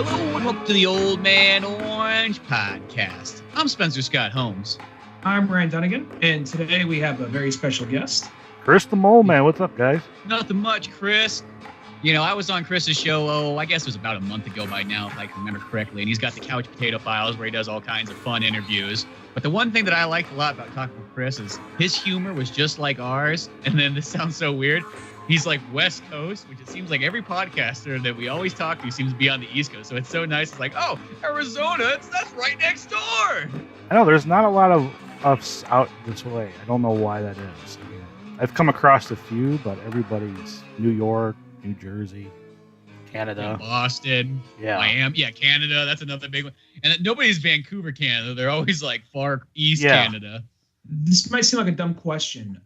Hello and welcome to the Old Man Orange podcast. I'm Spencer Scott Holmes. I'm Brian Dunigan, and today we have a very special guest. Chris the Moleman. What's up, guys? Nothing much, Chris. You know, I was on Chris's show, I guess it was about a month ago by now, if I can remember correctly, and he's got the Couch Potato Files where he does all kinds of fun interviews. But the one thing that I liked a lot about talking with Chris is his humor was just like ours, and then this sounds so weird. He's like West Coast, which it seems like every podcaster that we always talk to seems to be on the East Coast. So it's so nice. It's like, oh, Arizona, that's right next door. I know there's not a lot of us out this way. I don't know why that is. I mean, I've come across a few, but everybody's New York, New Jersey, Canada, Boston, Miami, Canada. That's another big one. And nobody's Vancouver, Canada. They're always like far east Canada. This might seem like a dumb question.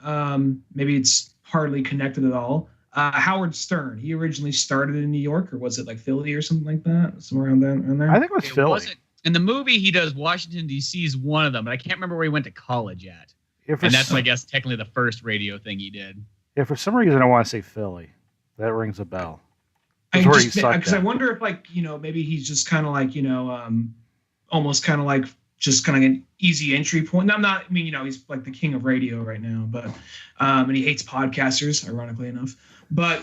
Maybe it's hardly connected at all. Howard Stern, he originally started in New York, or was it like Philly or something like that? Somewhere around there? I think it was Philly. In the movie, he does Washington, D.C. is one of them, but I can't remember where he went to college at. And that's, I guess, technically the first radio thing he did. Yeah, for some reason, I want to say Philly. That rings a bell. Because I wonder if, like, you know, maybe he's just kind of like, you know, almost kind of like just kind of an easy entry point. I mean, you know, he's like the king of radio right now, but and he hates podcasters, ironically enough. But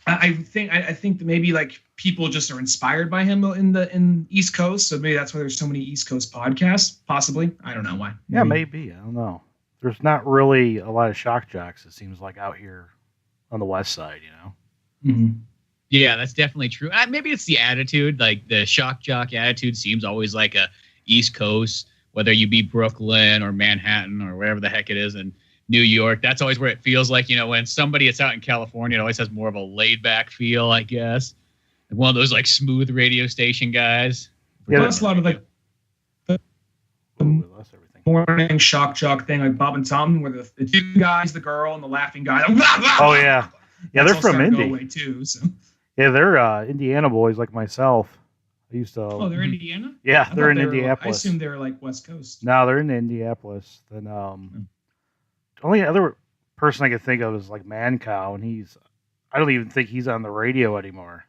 I think that maybe like people just are inspired by him in East Coast, so maybe that's why there's so many East Coast podcasts. Possibly, I don't know why. Yeah, maybe. I don't know. There's not really a lot of shock jocks. It seems like out here on the West Side, you know. Mm-hmm. Yeah, that's definitely true. Maybe it's the attitude, like the shock jock attitude seems always like a East Coast, whether you be Brooklyn or Manhattan or wherever the heck it is in New York. That's always where it feels like, you know, when somebody is out in California, it always has more of a laid back feel, I guess. One of those like smooth radio station guys. Yeah, that's a lot of like the morning shock jock thing, like Bob and Tom, where the two guys, the girl and the laughing guy. Oh yeah, yeah, they're from Indy too. So. Yeah, they're Indiana boys like myself. I used to. Oh, they're Indiana? Yeah, they're in Indianapolis. I assume they're like West Coast. No, they're in Indianapolis. Then only other person I could think of is like Man Cow, and I don't even think he's on the radio anymore.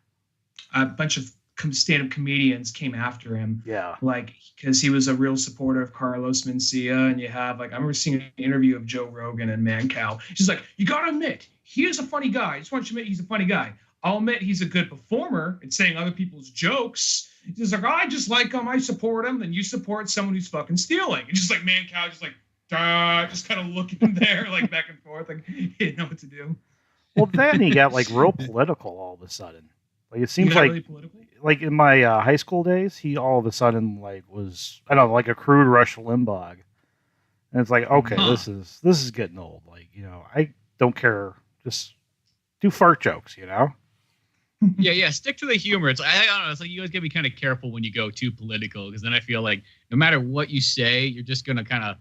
A bunch of stand-up comedians came after him. Yeah. Like, because he was a real supporter of Carlos Mencia, and you have, like, I remember seeing an interview of Joe Rogan and Man Cow. He's like, you gotta admit, he is a funny guy. I just want you to admit he's a funny guy. I'll admit he's a good performer at saying other people's jokes. He's like, I just like him. I support him. Then you support someone who's fucking stealing. And just like Man Cow, just like, just kind of looking there, like back and forth, like he didn't know what to do. Well, then he got like real political all of a sudden. Like it seems like, really like in my high school days, he all of a sudden like was, I don't know, like a crude Rush Limbaugh. And it's like, okay, this is getting old. Like, you know, I don't care. Just do fart jokes, you know? Yeah, stick to the humor. It's I don't know. It's like you guys gotta be kind of careful when you go too political, because then I feel like no matter what you say, you're just gonna kind of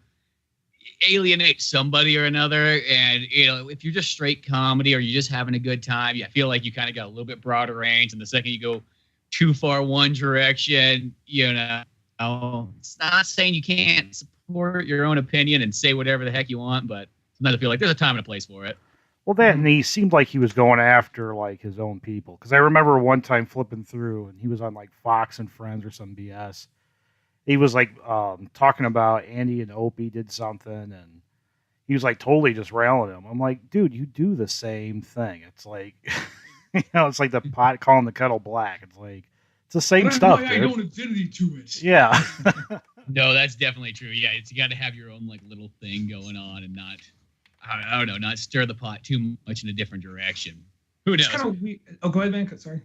alienate somebody or another. And you know, if you're just straight comedy or you're just having a good time, I feel like you kind of got a little bit broader range. And the second you go too far one direction, you know, it's not saying you can't support your own opinion and say whatever the heck you want, but sometimes I feel like there's a time and a place for it. Well, and he seemed like he was going after like his own people. Because I remember one time flipping through, and he was on like Fox and Friends or some BS. He was like talking about Andy and Opie did something, and he was like totally just railing him. I'm like, dude, you do the same thing. It's like, you know, it's like the pot calling the kettle black. It's like it's the same stuff. Dude. I own identity to it. Yeah. No, that's definitely true. Yeah, you got to have your own like little thing going on and not. I don't know, not stir the pot too much in a different direction. Who knows? It's kind of weird. Oh, go ahead, man. Sorry.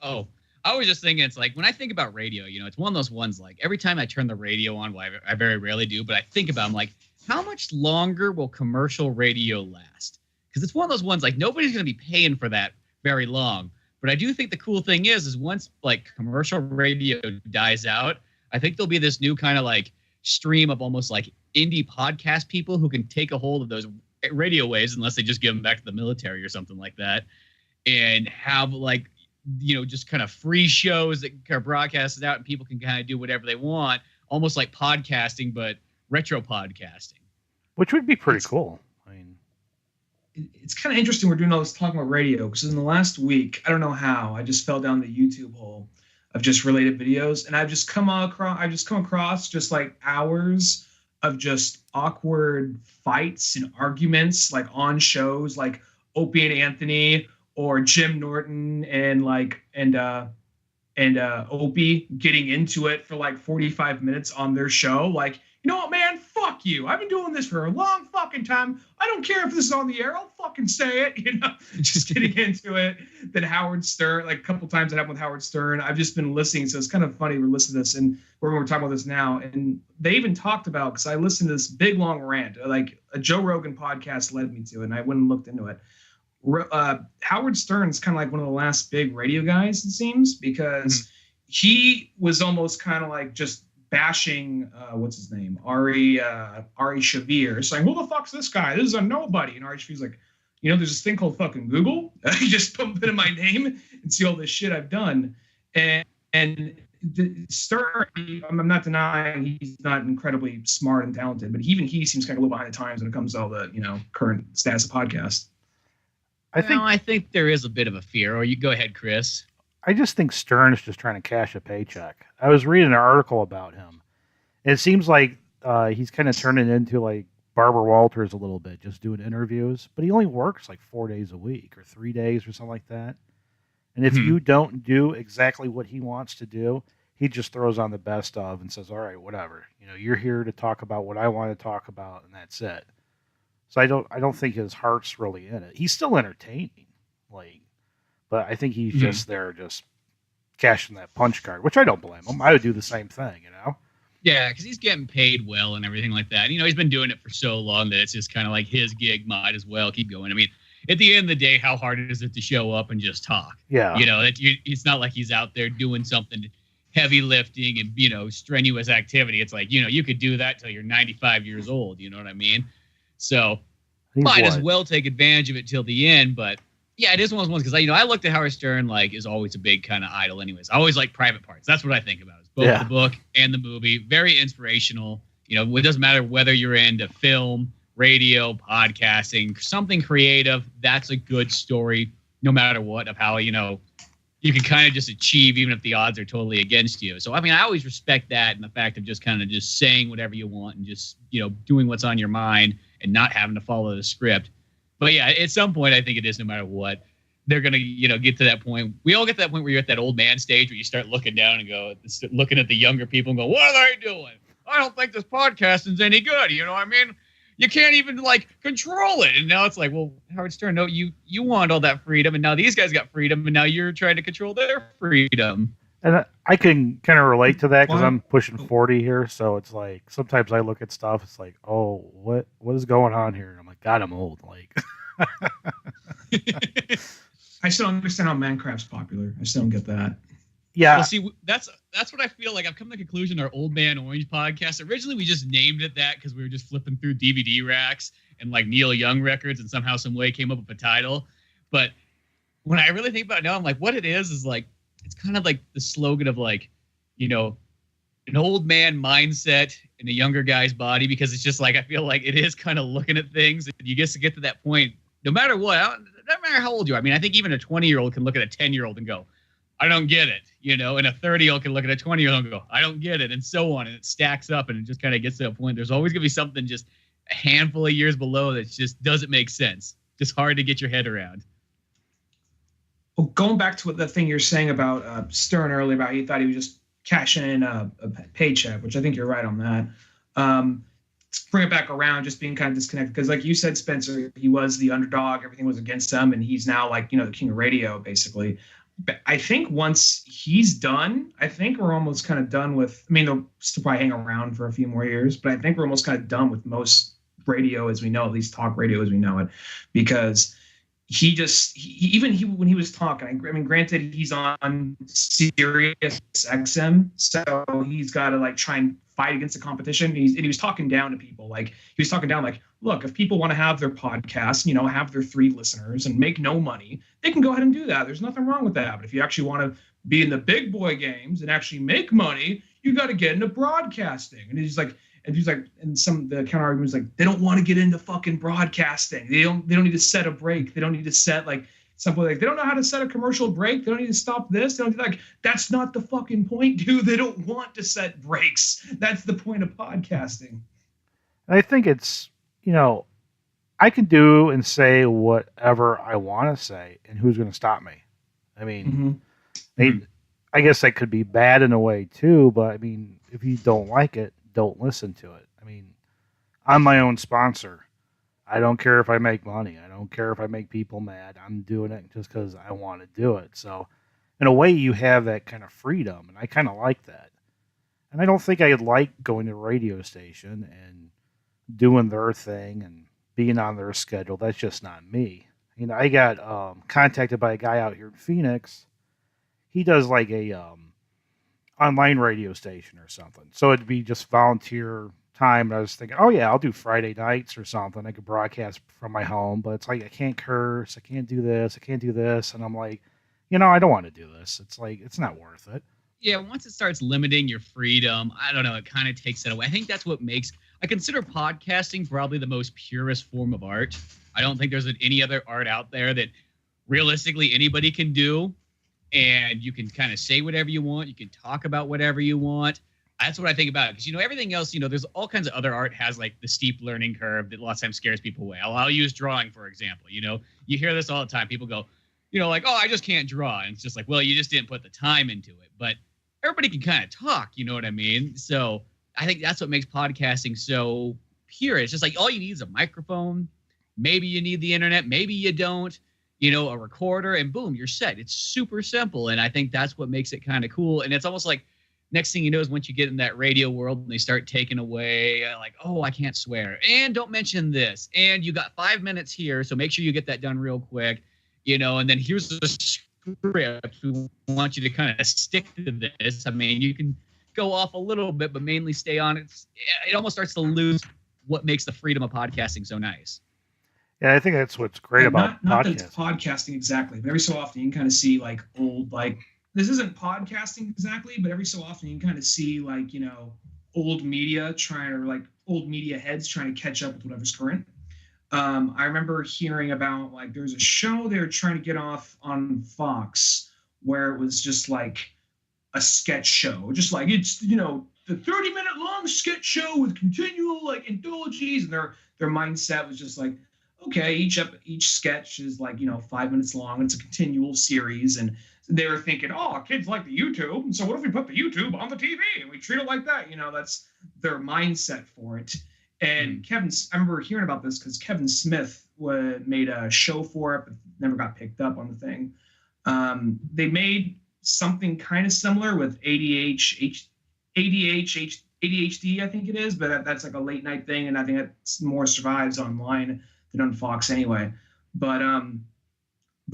Oh, I was just thinking, it's like when I think about radio, you know, it's one of those ones like every time I turn the radio on, well, I very rarely do, but I think about, I'm like, how much longer will commercial radio last? Because it's one of those ones like nobody's going to be paying for that very long. But I do think the cool thing is once like commercial radio dies out, I think there'll be this new kind of like stream of almost like indie podcast people who can take a hold of those radio waves, unless they just give them back to the military or something like that, and have like, you know, just kind of free shows that are broadcasted out and people can kind of do whatever they want, almost like podcasting, but retro podcasting. Which would be pretty cool. I mean, it's kind of interesting we're doing all this talking about radio, because in the last week, I don't know how, I just fell down the YouTube hole of just related videos, and I've just come across just like hours of just awkward fights and arguments, like on shows like Opie and Anthony or Jim Norton and Opie getting into it for like 45 minutes on their show. Like, you know what, man? Fuck you. I've been doing this for a long fucking time. I don't care if this is on the air. I'll fucking say it, just getting into it. Then Howard Stern, like a couple times it happened with Howard Stern. I've just been listening. So it's kind of funny. We're listening to this and we're talking about this now. And they even talked about, because I listened to this big, long rant, like a Joe Rogan podcast led me to it. And I went and looked into it. Howard Stern's kind of like one of the last big radio guys, it seems, because he was almost kind of like just bashing what's his name, Ari Shaffir, saying, who the fuck's this guy? This is a nobody. And Ari Shaffir's like, there's this thing called fucking Google. You just put in my name and see all this shit I've done. And Stern, I'm not denying he's not incredibly smart and talented, but even he seems kind of a little behind the times when it comes to all the current status of podcasts. I think there is a bit of a fear. Or you go ahead, Chris. I just think Stern's just trying to cash a paycheck. I was reading an article about him. And it seems like he's kind of turning into like Barbara Walters a little bit, just doing interviews. But he only works like 4 days a week or 3 days or something like that. And if you don't do exactly what he wants to do, he just throws on the best of and says, all right, whatever. You're here to talk about what I want to talk about, and that's it. So I don't think his heart's really in it. He's still entertaining, but I think he's just there, just cashing that punch card, which I don't blame him. I would do the same thing, Yeah, because he's getting paid well and everything like that. He's been doing it for so long that it's just kind of like his gig might as well keep going. I mean, at the end of the day, how hard is it to show up and just talk? Yeah. It's not like he's out there doing something heavy lifting and, strenuous activity. It's like, you could do that till you're 95 years old. You know what I mean? So might as well take advantage of it till the end. But yeah, it is one of those ones because I looked at Howard Stern is always a big kind of idol anyways. I always like Private Parts. That's what I think about. It's both the book and the movie. Very inspirational. It doesn't matter whether you're into film, radio, podcasting, something creative. That's a good story no matter what of how, you can kind of just achieve even if the odds are totally against you. So, I always respect that and the fact of just kind of just saying whatever you want and just, doing what's on your mind and not having to follow the script. But yeah, at some point, I think it is no matter what. They're going to, get to that point. We all get to that point where you're at that old man stage where you start looking down and looking at the younger people and go, what are they doing? I don't think this podcasting's any good. You know what I mean? You can't even control it. And now it's like, well, Howard Stern, no, you want all that freedom. And now these guys got freedom. And now you're trying to control their freedom. And I can kind of relate to that because I'm pushing 40 here. So it's like, sometimes I look at stuff. It's like, oh, what is going on here? And I'm like, God, I'm old. I still don't understand how Minecraft's popular. I still don't get that. Yeah. Well, see, that's what I feel like. I've come to the conclusion our Old Man Orange podcast. Originally, we just named it that because we were just flipping through DVD racks and Neil Young records, and somehow, some way, came up with a title. But when I really think about it now, I'm like, what it is it's kind of like the slogan of an old man mindset in a younger guy's body, because it's just I feel like it is kind of looking at things. And you get to that point, no matter what, no matter how old you are. I think even a 20-year-old can look at a 10-year-old and go, I don't get it, and a 30-year-old can look at a 20-year-old and go, I don't get it, and so on. And it stacks up, and it just kind of gets to a point. There's always going to be something just a handful of years below that just doesn't make sense. Just hard to get your head around. Well, going back to the thing you're saying about Stern earlier, about he thought he was just cashing in a paycheck, which I think you're right on that. To bring it back around, just being kind of disconnected, because like you said, Spencer, he was the underdog. Everything was against him, and he's now the king of radio, basically. But I think once he's done, I think we're almost kind of done with. They'll still probably hang around for a few more years, but I think we're almost kind of done with most radio as we know, at least talk radio as we know it, because when he was talking, granted, he's on Sirius XM, so he's got to try and fight against the competition. He was talking down to people. He was talking down look, if people want to have their podcast, have their 3 listeners and make no money, they can go ahead and do that. There's nothing wrong with that. But if you actually want to be in the big boy games and actually make money, you got to get into broadcasting. And he's like, and some the counter argument is they don't want to get into fucking broadcasting. They don't need to set a break. They don't need to set Something like, they don't know how to set a commercial break. They don't need to stop this. They don't like, that's not the fucking point, dude. They don't want to set breaks. That's the point of podcasting. I think it's, I can do and say whatever I want to say, and who's going to stop me? I mean, I guess that could be bad in a way too, but I mean, if you don't like it, don't listen to it. I mean, I'm my own sponsor. I don't care if I make money. I don't care if I make people mad. I'm doing it just because I want to do it. So, in a way, you have that kind of freedom, and I kind of like that. And I don't think I'd like going to a radio station and doing their thing and being on their schedule. That's just not me. I got contacted by a guy out here in Phoenix. He does like a online radio station or something. So it'd be just volunteer time. And I was thinking, oh yeah, I'll do Friday nights or something. I could broadcast from my home, but it's like, I can't curse. I can't do this. I can't do this. And I'm like, I don't want to do this. It's like, it's not worth it. Yeah. Once it starts limiting your freedom, I don't know. It kind of takes it away. I think that's what I consider podcasting probably the most purest form of art. I don't think there's any other art out there that realistically anybody can do. And you can kind of say whatever you want. You can talk about whatever you want. That's what I think about it. Because, everything else, there's all kinds of other art has like the steep learning curve that a lot of times scares people away. I'll use drawing, for example. You hear this all the time. People go, like, oh, I just can't draw. And it's just like, well, you just didn't put the time into it. But everybody can kind of talk, you know what I mean? So I think that's what makes podcasting so pure. It's just like all you need is a microphone. Maybe you need the internet. Maybe you don't. A recorder, and boom, you're set. It's super simple. And I think that's what makes it kind of cool. And it's almost like next thing you know is once you get in that radio world and they start taking away like, oh, I can't swear. And don't mention this. And you got 5 minutes here. So make sure you get that done real quick, and then here's the script. We want you to kind of stick to this. I mean, you can go off a little bit, but mainly stay on it. It almost starts to lose what makes the freedom of podcasting so nice. Yeah, I think that's what's great about not that it's podcasting exactly, but every so often you can kind of see like old, like, this isn't podcasting exactly, but every so often you can kind of see like, old media old media heads trying to catch up with whatever's current. I remember hearing about like there was a show they were trying to get off on Fox where it was just like a sketch show, just like it's, the 30-minute long sketch show with continual like anthologies, and their mindset was just like, okay, each sketch is like, 5 minutes long. It's a continual series. And they were thinking, oh, kids like the YouTube. So what if we put the YouTube on the TV and we treat it like that? That's their mindset for it. And I remember hearing about this because Kevin Smith made a show for it, but never got picked up on the thing. They made something kind of similar with ADHD, I think it is, but that's like a late night thing. And I think that more survives online than on Fox anyway. But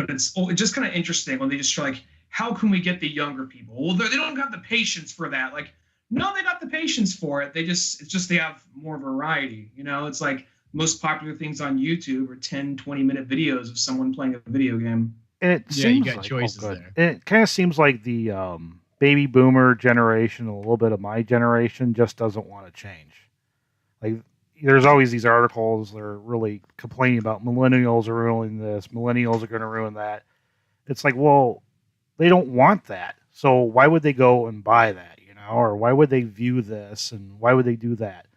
it's just kind of interesting when they just try like, how can we get the younger people? Well, they don't have the patience for that. Like, no, they got the patience for it. They have more variety. It's like most popular things on YouTube are 10, 20-minute videos of someone playing a video game. And it seems you got choices there. And it kind of seems like the baby boomer generation, a little bit of my generation, just doesn't want to change. Like, there's always these articles that are really complaining about millennials are ruining this, millennials are going to ruin that. It's like, well, they don't want that. So why would they go and buy that, or why would they view this and why would they do that?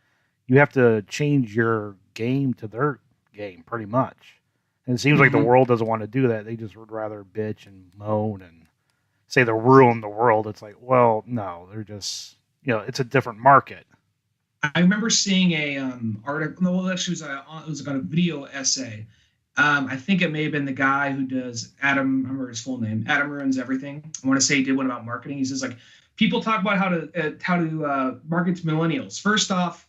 You have to change your game to their game pretty much. And it seems like the world doesn't want to do that. They just would rather bitch and moan and say they're ruining the world. It's like, well, no, they're just, it's a different market. I remember seeing a article. No, well, actually, it was like a video essay. I think it may have been the guy who does Adam. I remember his full name. Adam Ruins Everything. I want to say he did one about marketing. He says like, people talk about how to market to millennials. First off,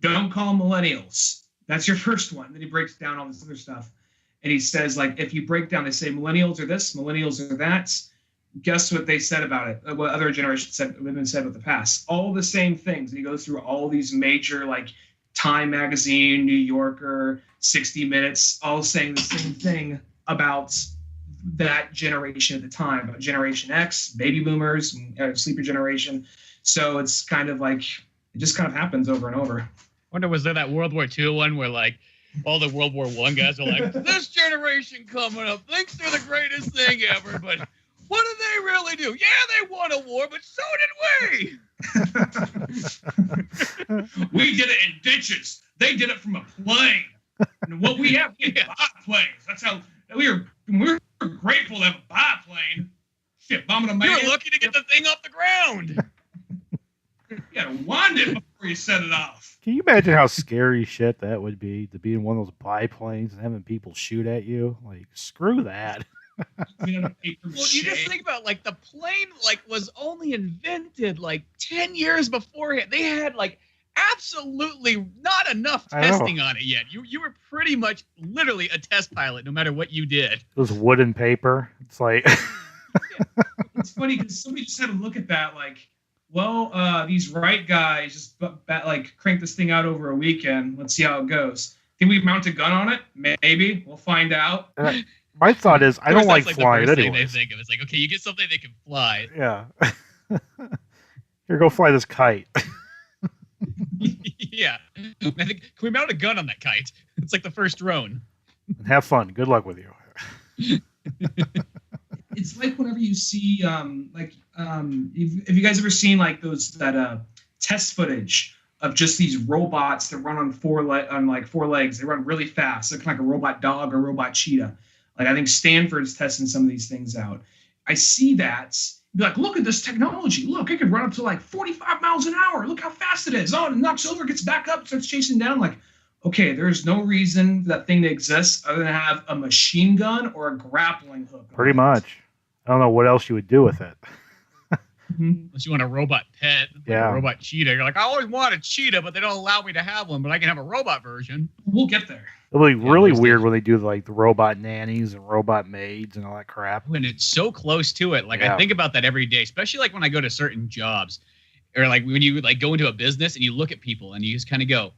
don't call them millennials. That's your first one. Then he breaks down all this other stuff, and he says like, if you break down, they say millennials are this, millennials are that. Guess what they said about it? What other generations said about the past? All the same things. And he goes through all these major, like Time Magazine, New Yorker, 60 Minutes, all saying the same thing about that generation at the time, about Generation X, baby boomers, sleeper generation. So it's kind of like, it just kind of happens over and over. I wonder, was there that World War II one where like all the World War I guys are like, this generation coming up thinks they're the greatest thing ever, but what do they really do? Yeah, they won a war, but so did we. We did it in ditches. They did it from a plane. And what we have, we have biplanes. That's how we're grateful to have a biplane. Shit, bombing a man. You're lucky to get the thing off the ground. You gotta wind it before you set it off. Can you imagine how scary shit that would be to be in one of those biplanes and having people shoot at you? Like, screw that. Well, you just think about like the plane was only invented like 10 years beforehand. They had like absolutely not enough testing on it yet. You were pretty much literally a test pilot no matter what you did. It was wood and paper. It's like It's funny because somebody just had to look at that like, well, these Wright guys just crank this thing out over a weekend. Let's see how it goes. Can we mount a gun on it? Maybe. We'll find out. My thought is, I don't like flying anyway. anyway. They think of it's like, okay, you get something that can fly. Yeah. Here, go fly this kite. Yeah. I think, can we mount a gun on that kite? It's like the first drone. And have fun. Good luck with you. It's like whenever you see, have you guys ever seen like that test footage of just these robots that run on four legs? They run really fast. They're kind of like a robot dog or robot cheetah. Like I think Stanford's testing some of these things out. I see that. Be like, look at this technology. Look, it can run up to like 45 miles an hour. Look how fast it is. Oh, and it knocks over, gets back up, starts chasing down. Like, okay, there's no reason for that thing to exist other than have a machine gun or a grappling hook. Pretty much. I don't know what else you would do with it. Unless you want a robot pet, a robot cheetah. You're like, I always want a cheetah, but they don't allow me to have one, but I can have a robot version. We'll get there. It'll be really weird when they do like the robot nannies and robot maids and all that crap. When it's so close to it. Like I think about that every day, especially like when I go to certain jobs or like when you like go into a business and you look at people and you just kind of go,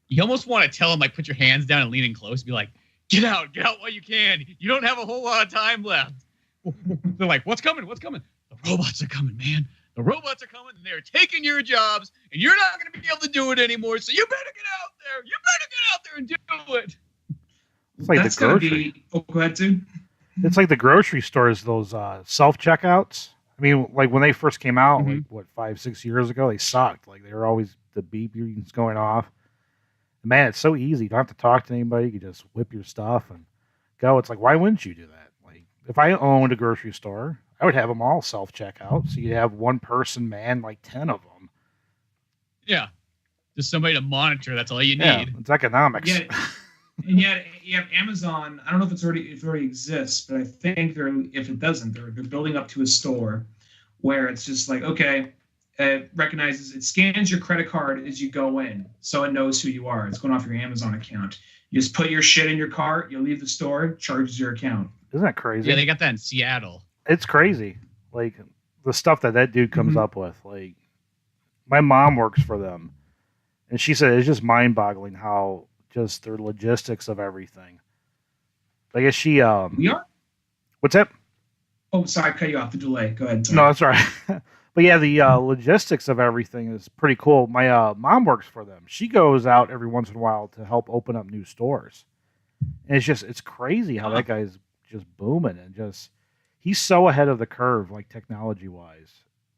you almost want to tell them like, put your hands down and lean in close. Be like, get out while you can. You don't have a whole lot of time left. They're like, what's coming? What's coming? The robots are coming, man. The robots are coming, and they're taking your jobs, and you're not going to be able to do it anymore, so you better get out there. You better get out there and do it. It's like That's the grocery. Go ahead, dude. It's like the grocery stores, those self-checkouts. I mean, like when they first came out, like, 5-6 years ago, they sucked. Like, they were always the beepers going off. And man, it's so easy. You don't have to talk to anybody. You can just whip your stuff and go. It's like, why wouldn't you do that? Like, if I owned a grocery store, I would have them all self-checkout. So you'd have one person man like 10 of them. Yeah. Just somebody to monitor. That's all you need. Yeah, it's economics. Yeah, and yet you have Amazon. I don't know if it already exists, but I think if it doesn't, they're building up to a store where it's just like, okay, it scans your credit card as you go in, so it knows who you are. It's going off your Amazon account. You just put your shit in your cart, you leave the store, charges your account. Isn't that crazy? Yeah, they got that in Seattle. It's crazy. Like the stuff that dude comes up with. Like my mom works for them, and she said it's just mind-boggling how just their logistics of everything. I guess she We are? What's that? Oh, sorry, I cut you off. The delay. Go ahead. Sorry. No, that's all right. But yeah, the logistics of everything is pretty cool. My mom works for them. She goes out every once in a while to help open up new stores. And it's crazy how that guy's just booming and he's so ahead of the curve, like technology wise.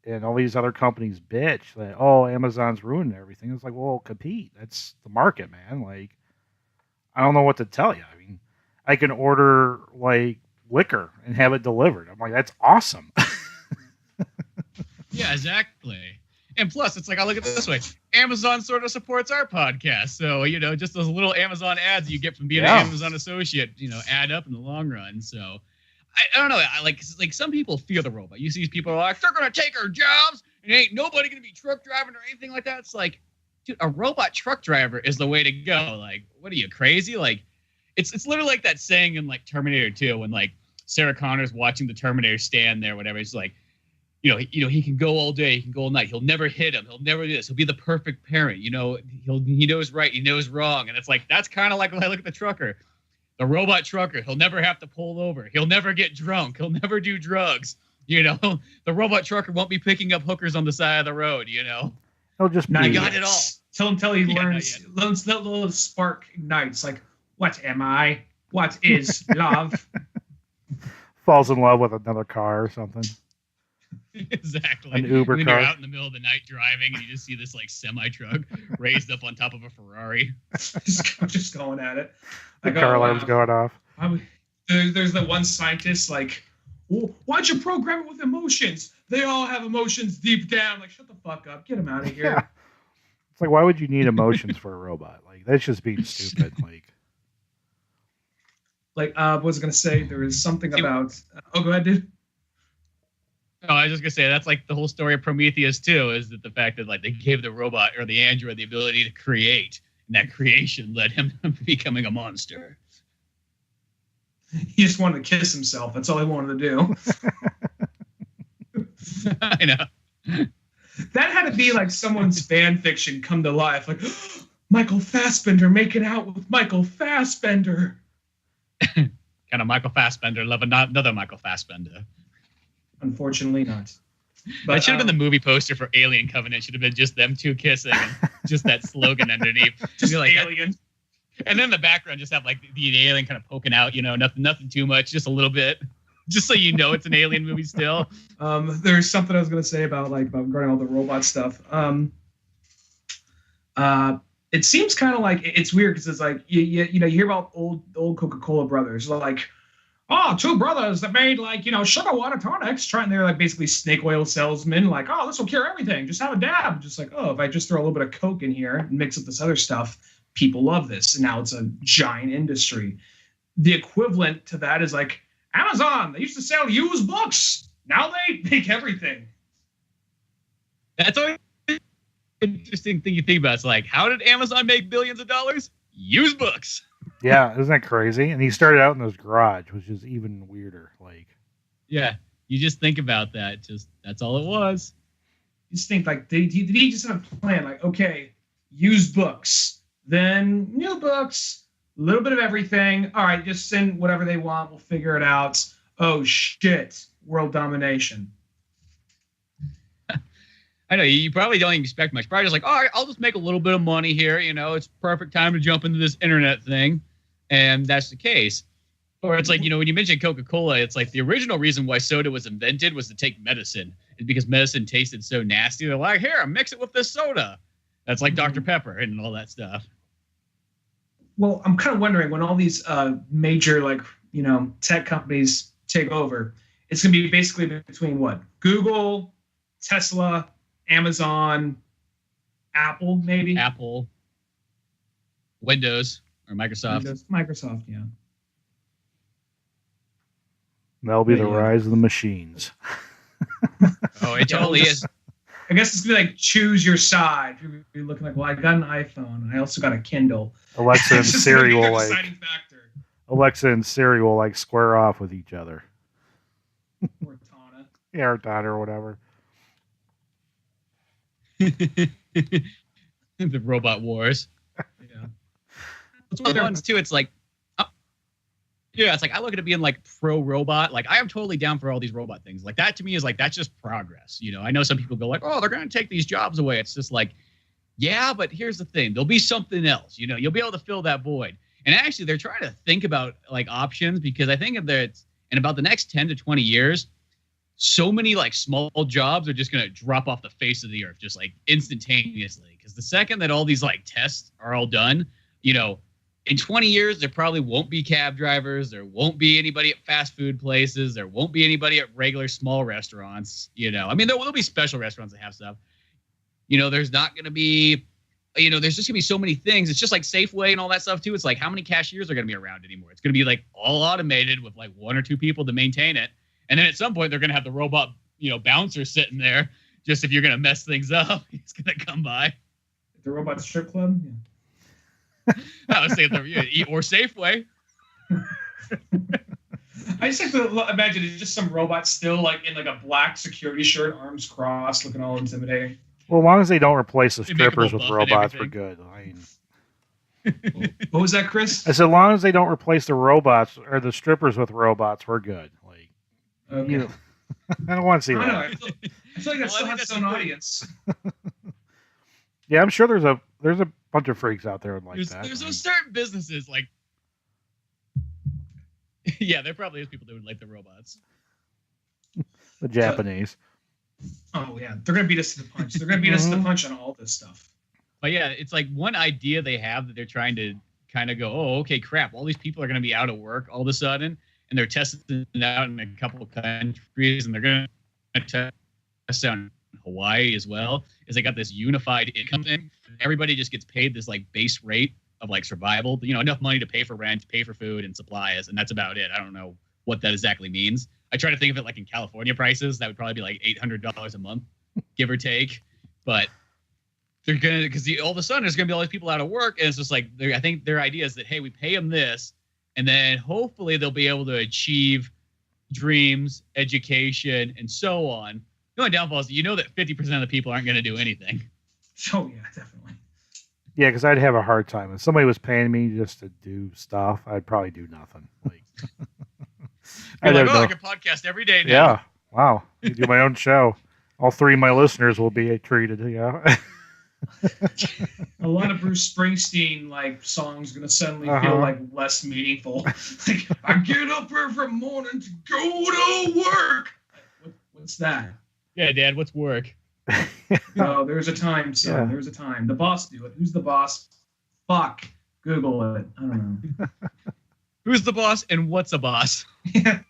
And all these other companies bitch that, Amazon's ruining everything. It's like, well, compete. That's the market, man. Like, I don't know what to tell you. I mean, I can order like liquor and have it delivered. I'm like, that's awesome. Yeah, exactly. And plus, it's like, I look at it this way. Amazon sort of supports our podcast. So, just those little Amazon ads you get from being an Amazon associate, add up in the long run. So, I don't know. I like some people fear the robot. You see these people are like, they're going to take our jobs and ain't nobody going to be truck driving or anything like that. It's like, dude, a robot truck driver is the way to go. Like, what are you, crazy? Like, it's literally like that saying in like Terminator 2 when like Sarah Connor's watching the Terminator stand there, whatever. It's like, he can go all day, he can go all night. He'll never hit him. He'll never do this. He'll be the perfect parent. He knows right, he knows wrong. And it's like, that's kind of like when I look at the trucker, the robot trucker. He'll never have to pull over. He'll never get drunk. He'll never do drugs. The robot trucker won't be picking up hookers on the side of the road. He'll just I got it all. Until he learns that little spark ignites. Like, What am I? What is love? Falls in love with another car or something. Exactly. An Uber and then car. You're out in the middle of the night driving, and you just see this like semi truck raised up on top of a Ferrari. just going at it. The car alarm's going off. There's the one scientist like, why'd you program it with emotions? They all have emotions deep down. Like, shut the fuck up. Get them out of here. Yeah. It's like, why would you need emotions for a robot? Like, that's just being stupid. What was I going to say? There is something about... go ahead, dude. Oh, I was just going to say, that's like the whole story of Prometheus, too, is that the fact that like they gave the robot or the android the ability to create, and that creation led him to becoming a monster. He just wanted to kiss himself. That's all he wanted to do. I know. That had to be like someone's fan fiction come to life. Like, Michael Fassbender making out with Michael Fassbender. Kind of Michael Fassbender love another Michael Fassbender. Unfortunately not. But that should have been the movie poster for Alien Covenant. Should have been just them two kissing and just that slogan underneath. Just like, Alien. And then in the background, just have like the alien kind of poking out, nothing too much, just a little bit, just so you know it's an alien movie still. There's something I was going to say about regarding all the robot stuff. It seems kind of like it's weird because it's like you hear about old Coca-Cola brothers like, two brothers that made sugar water tonics, they're like basically snake oil salesmen, like, this will cure everything, just have a dab, just like, if I just throw a little bit of Coke in here and mix up this other stuff, people love this, and now it's a giant industry. The equivalent to that is like Amazon. They used to sell used books, now they make everything. That's always an interesting thing you think about. It's like, how did Amazon make billions of dollars? Used books. Yeah, isn't that crazy? And he started out in his garage, which is even weirder. Yeah, you just think about that. Just that's all it was. You just think like, did he just have a plan? Like, okay, used books, then new books, a little bit of everything. All right, just send whatever they want. We'll figure it out. Oh shit, world domination. I know you probably don't expect much. Probably just like, all right, I'll just make a little bit of money here. It's perfect time to jump into this internet thing. And that's the case. Or it's like, when you mention Coca-Cola, it's like the original reason why soda was invented was to take medicine. It's because medicine tasted so nasty. They're like, here, mix it with this soda. That's like Dr. Pepper and all that stuff. Well, I'm kind of wondering when all these major, tech companies take over, it's going to be basically between what? Google, Tesla, Amazon, Apple, maybe? Apple, Windows, or Microsoft. Microsoft, yeah. That'll be the rise of the machines. Oh, it totally is. I guess it's going to be like choose your side. You're looking like, well, I got an iPhone, and I also got a Kindle. Alexa and Siri will Alexa and Siri will square off with each other. Cortana. Yeah, or Tana or whatever. The robot wars. Yeah. It's one of the ones too. It's like, it's like I look at it being like pro robot. Like I am totally down for all these robot things. Like that to me is like that's just progress. I know some people go like, oh, they're going to take these jobs away. It's just like, yeah, but here's the thing. There'll be something else. You'll be able to fill that void. And actually, they're trying to think about like options because I think that in about the next 10 to 20 years, so many like small jobs are just going to drop off the face of the earth just like instantaneously. Because the second that all these like tests are all done, in 20 years, there probably won't be cab drivers. There won't be anybody at fast food places. There won't be anybody at regular small restaurants. I mean, there will be special restaurants that have stuff. There's not going to be, there's just going to be so many things. It's just like Safeway and all that stuff too. It's like how many cashiers are going to be around anymore? It's going to be like all automated with like one or two people to maintain it. And then at some point, they're going to have the robot, bouncer sitting there. Just if you're going to mess things up, he's going to come by. The robot strip club? Yeah. I would say or Safeway. I just have to imagine it's just some robot still like in like a black security shirt, arms crossed, looking all intimidating. Well, as long as they don't replace the strippers with robots, we're good. What was that, Chris? I said, as long as they don't replace the robots or the strippers with robots, we're good. Okay. I don't want to see that. I feel like that still has its own audience. Yeah, I'm sure there's a bunch of freaks out there like that. There's those certain businesses like Yeah, there probably is people that would like the robots. The Japanese. Oh yeah, they're gonna beat us to the punch. They're gonna beat us to the punch on all this stuff. But yeah, it's like one idea they have that they're trying to kind of go, oh, okay, crap. All these people are going to be out of work all of a sudden, and they're testing it out in a couple of countries, and they're going to test out in Hawaii as well. Is they got this unified income thing. Everybody just gets paid this like base rate of like survival, enough money to pay for rent, pay for food and supplies, and that's about it. I don't know what that exactly means. I try to think of it like in California prices. That would probably be like $800 a month, give or take. But they're gonna, because all of a sudden there's gonna be all these people out of work, and it's just like I think their idea is that, hey, we pay them this, and then hopefully they'll be able to achieve dreams, education, and so on. The only downfall is that 50% of the people aren't gonna do anything. Oh yeah, definitely. Yeah, because I'd have a hard time if somebody was paying me just to do stuff. I'd probably do nothing. Like, I can podcast every day now. Yeah, wow. I do my own show. All three of my listeners will be treated. Yeah. A lot of Bruce Springsteen like songs are gonna suddenly feel like less meaningful. Like, I get up every morning to go to work. What's that? Yeah, Dad. What's work? No, there's a time, son. Yeah. There's a time. The boss do it. Who's the boss? Fuck. Google it. I don't know. Who's the boss and what's a boss? Yeah.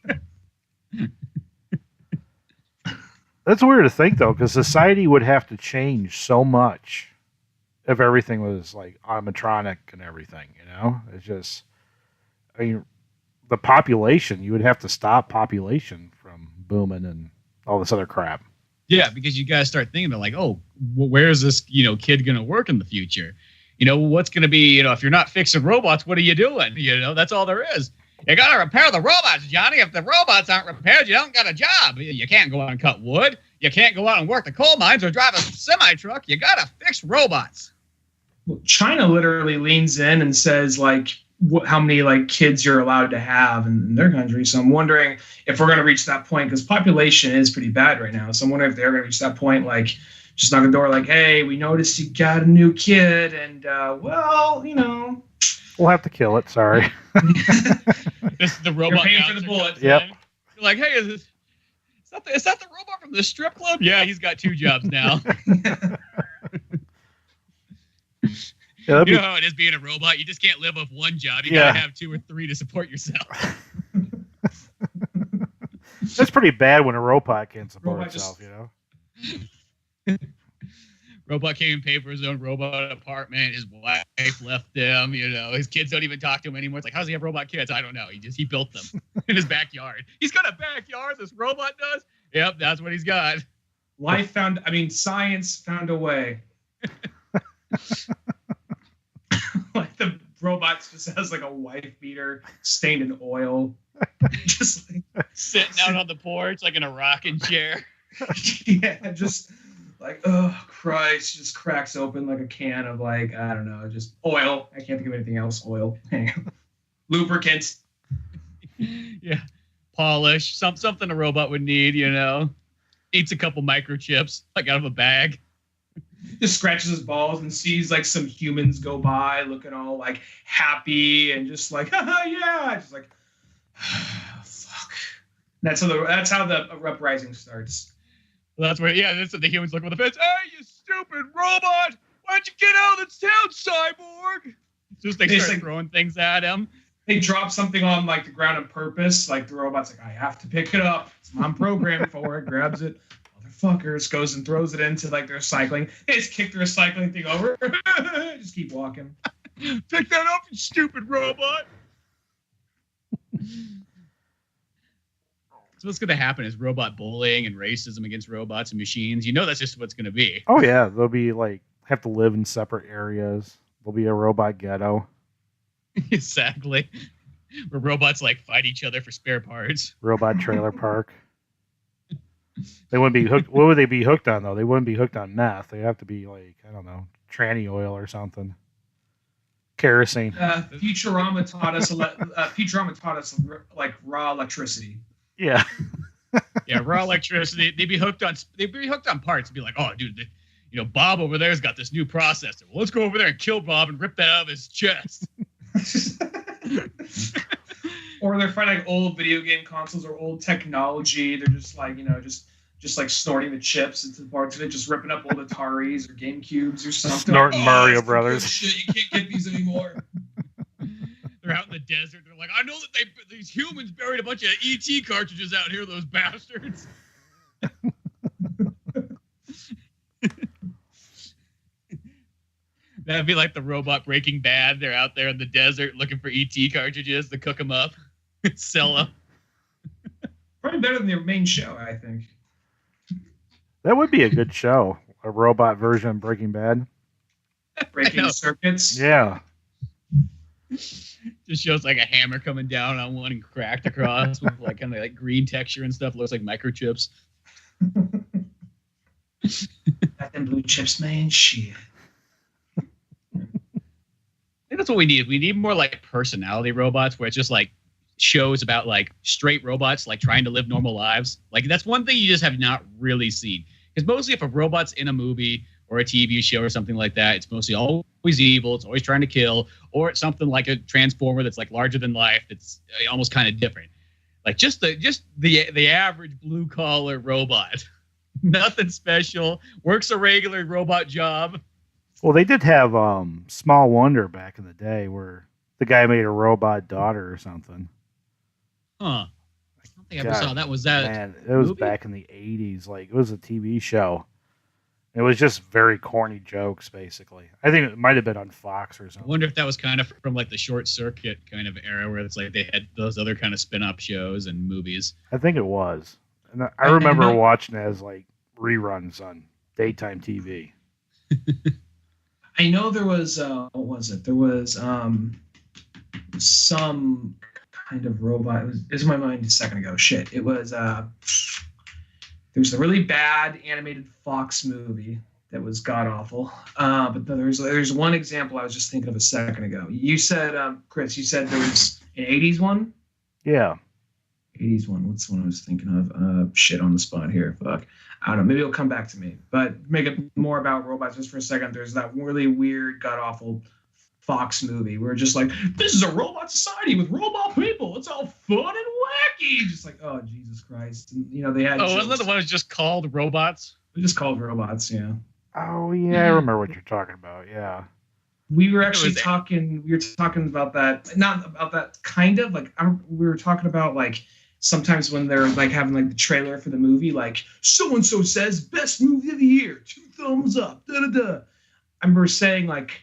That's weird to think, though, because society would have to change so much if everything was like animatronic and everything, It's just, the population, you would have to stop population from booming and all this other crap. Yeah, because you guys start thinking about like, oh, where is this, kid going to work in the future? What's going to be, if you're not fixing robots, what are you doing? That's all there is. You got to repair the robots, Johnny. If the robots aren't repaired, you don't got a job. You can't go out and cut wood. You can't go out and work the coal mines or drive a semi-truck. You got to fix robots. Well, China literally leans in and says, like, how many, like, kids you're allowed to have in their country. So I'm wondering if we're going to reach that point, because population is pretty bad right now. So I'm wondering if they're going to reach that point, like, just knock on the door, like, hey, we noticed you got a new kid, and, we'll have to kill it. Sorry. This is the robot. You're paying for the bullets. Yep. You're like, hey, is that the robot from the strip club? Yeah, he's got 2 jobs now. Yeah, you know how it is being a robot. You just can't live off one job. You gotta have 2 or 3 to support yourself. That's pretty bad when a robot can't support itself, Robot can't even pay for his own robot apartment. His wife left him. His kids don't even talk to him anymore. It's like, how does he have robot kids? I don't know. He built them in his backyard. He's got a backyard. This robot does. Yep, that's what he's got. Science found a way. Like the robots just has like a wife beater stained in oil, just like sitting out on the porch like in a rocking chair. Yeah, just like, oh Christ, just cracks open like a can of like, I don't know, just oil. I can't think of anything else. Oil, lubricant. Yeah, polish, something a robot would need. Eats a couple microchips like out of a bag. Just scratches his balls and sees like some humans go by looking all like happy and just like, yeah, just like, fuck. That's how the uprising starts. Well, that's what the humans look with the fence. Hey, you stupid robot! Why'd you get out of the town, cyborg? Just they start throwing things at him. They drop something on like the ground on purpose. Like the robot's like, I have to pick it up. I'm programmed for it. Grabs it. Fuckers goes and throws it into like their recycling. They just kick the recycling thing over. Just keep walking. Pick that up, you stupid robot. So what's going to happen is robot bullying and racism against robots and machines. That's just what's going to be. Oh yeah, they'll be like have to live in separate areas. There'll be a robot ghetto. Exactly. Where robots like fight each other for spare parts. Robot trailer park. They wouldn't be hooked. What would they be hooked on, though? They wouldn't be hooked on meth. They have to be like, I don't know, tranny oil or something. Kerosene. Futurama taught us like raw electricity. Yeah. Yeah, raw electricity. They'd be hooked on parts. Be like, oh, dude, Bob over there's got this new processor. Well, let's go over there and kill Bob and rip that out of his chest. Or they're finding like old video game consoles or old technology. They're just like, just like snorting the chips into parts of it, just ripping up old Ataris or GameCubes or something. Snorting Mario Brothers. Shit, you can't get these anymore. They're out in the desert. They're like, I know that these humans buried a bunch of ET cartridges out here, those bastards. That'd be like the robot Breaking Bad. They're out there in the desert looking for ET cartridges to cook them up, sell them. Probably better than their main show, I think. That would be a good show. A robot version of Breaking Bad. Breaking circuits. Yeah. Just shows like a hammer coming down on one and cracked across with like kind of like green texture and stuff. Looks like microchips. Got them blue chips, man. Shit. I think that's what we need. We need more like personality robots where it's just like shows about like straight robots like trying to live normal lives. Like that's one thing you just have not really seen. Because mostly if a robot's in a movie or a TV show or something like that, it's mostly always evil. It's always trying to kill, or it's something like a Transformer that's like larger than life. That's almost kind of different. Like just the average blue collar robot, nothing special. Works a regular robot job. Well, they did have Small Wonder back in the day, where the guy made a robot daughter or something. Huh. I don't think I ever saw that. Was that? Man, it was movie? Back in the 80s. Like, it was a TV show. It was just very corny jokes, basically. I think it might have been on Fox or something. I wonder if that was kind of from like the Short Circuit kind of era, where it's like they had those other kind of spin-off shows and movies. I think it was. And I remember watching it as like reruns on daytime TV. I know there was, what was it? There was some kind of robot. It was in my mind a second ago. Shit. It was, there was a really bad animated Fox movie that was god-awful. But there's one example I was just thinking of a second ago. You said, Chris, you said there was an 80s one? Yeah. 80s one. What's the one I was thinking of? Shit, on the spot here. Fuck. I don't know. Maybe it'll come back to me. But make it more about robots just for a second. There's that really weird, god-awful Fox movie where just like, this is a robot society with robot people. It's all fun and wacky. Just like, oh, Jesus Christ. And, they had... Oh, wasn't that the one that's just called Robots? They're just called Robots, yeah. Oh, yeah. I remember what you're talking about. Yeah. We were actually talking about that. Not about that, kind of. Like, we were talking about, like, sometimes when they're like having like the trailer for the movie, like so-and-so says best movie of the year, 2 thumbs up, da-da-da. I remember saying like,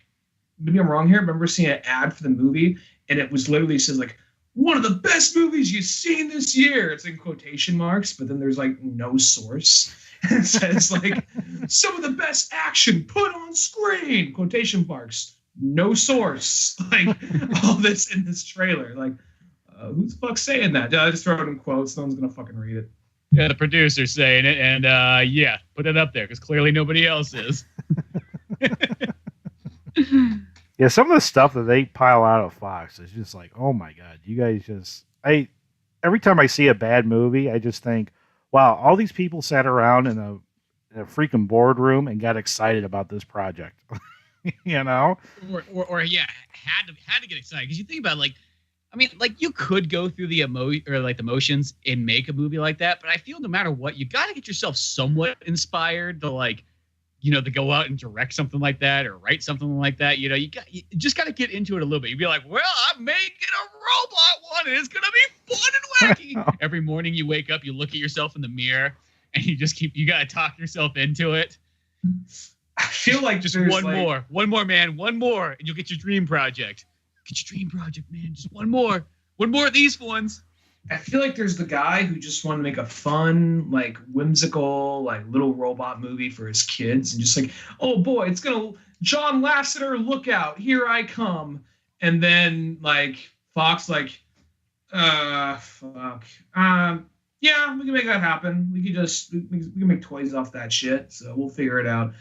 maybe I'm wrong here, I remember seeing an ad for the movie and it was literally says like, one of the best movies you've seen this year. It's in quotation marks, but then there's like no source. It says like, some of the best action put on screen, quotation marks, no source. Like all this in this trailer. Like, who the fuck's saying that? I just throw it in quotes. No one's going to fucking read it. Yeah, the producer's saying it. And yeah, put it up there because clearly nobody else is. Yeah, some of the stuff that they pile out of Fox is just like, oh my God, you guys just... Every time I see a bad movie, I just think, wow, all these people sat around in a freaking boardroom and got excited about this project. You know? Or yeah, had to get excited. Because you think about like, I mean, like you could go through the emotions and make a movie like that, but I feel no matter what, you got to get yourself somewhat inspired to like, to go out and direct something like that or write something like that. You just got to get into it a little bit. You'd be like, well, I'm making a robot one and it's going to be fun and wacky. Every morning you wake up, you look at yourself in the mirror and you got to talk yourself into it. I feel like just one more, man, one more, and you'll get your dream project. Get your dream project, man. Just one more of these ones. I feel like there's the guy who just wanted to make a fun, like whimsical, like little robot movie for his kids, and just like, oh boy, it's gonna John Lasseter, look out, here I come, and then like Fox, like, fuck, yeah, we can make that happen. We can make toys off that shit, so we'll figure it out.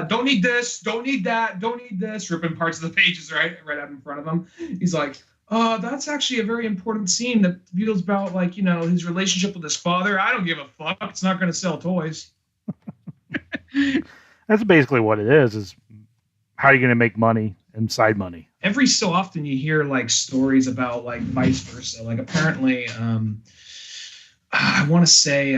Don't need this, don't need that, don't need this. Ripping parts of the pages right out in front of him. He's like, that's actually a very important scene that feels about like, his relationship with his father. I don't give a fuck. It's not going to sell toys. That's basically what it is how are you going to make money and side money? every so often you hear like stories about like vice versa. Like apparently, I want to say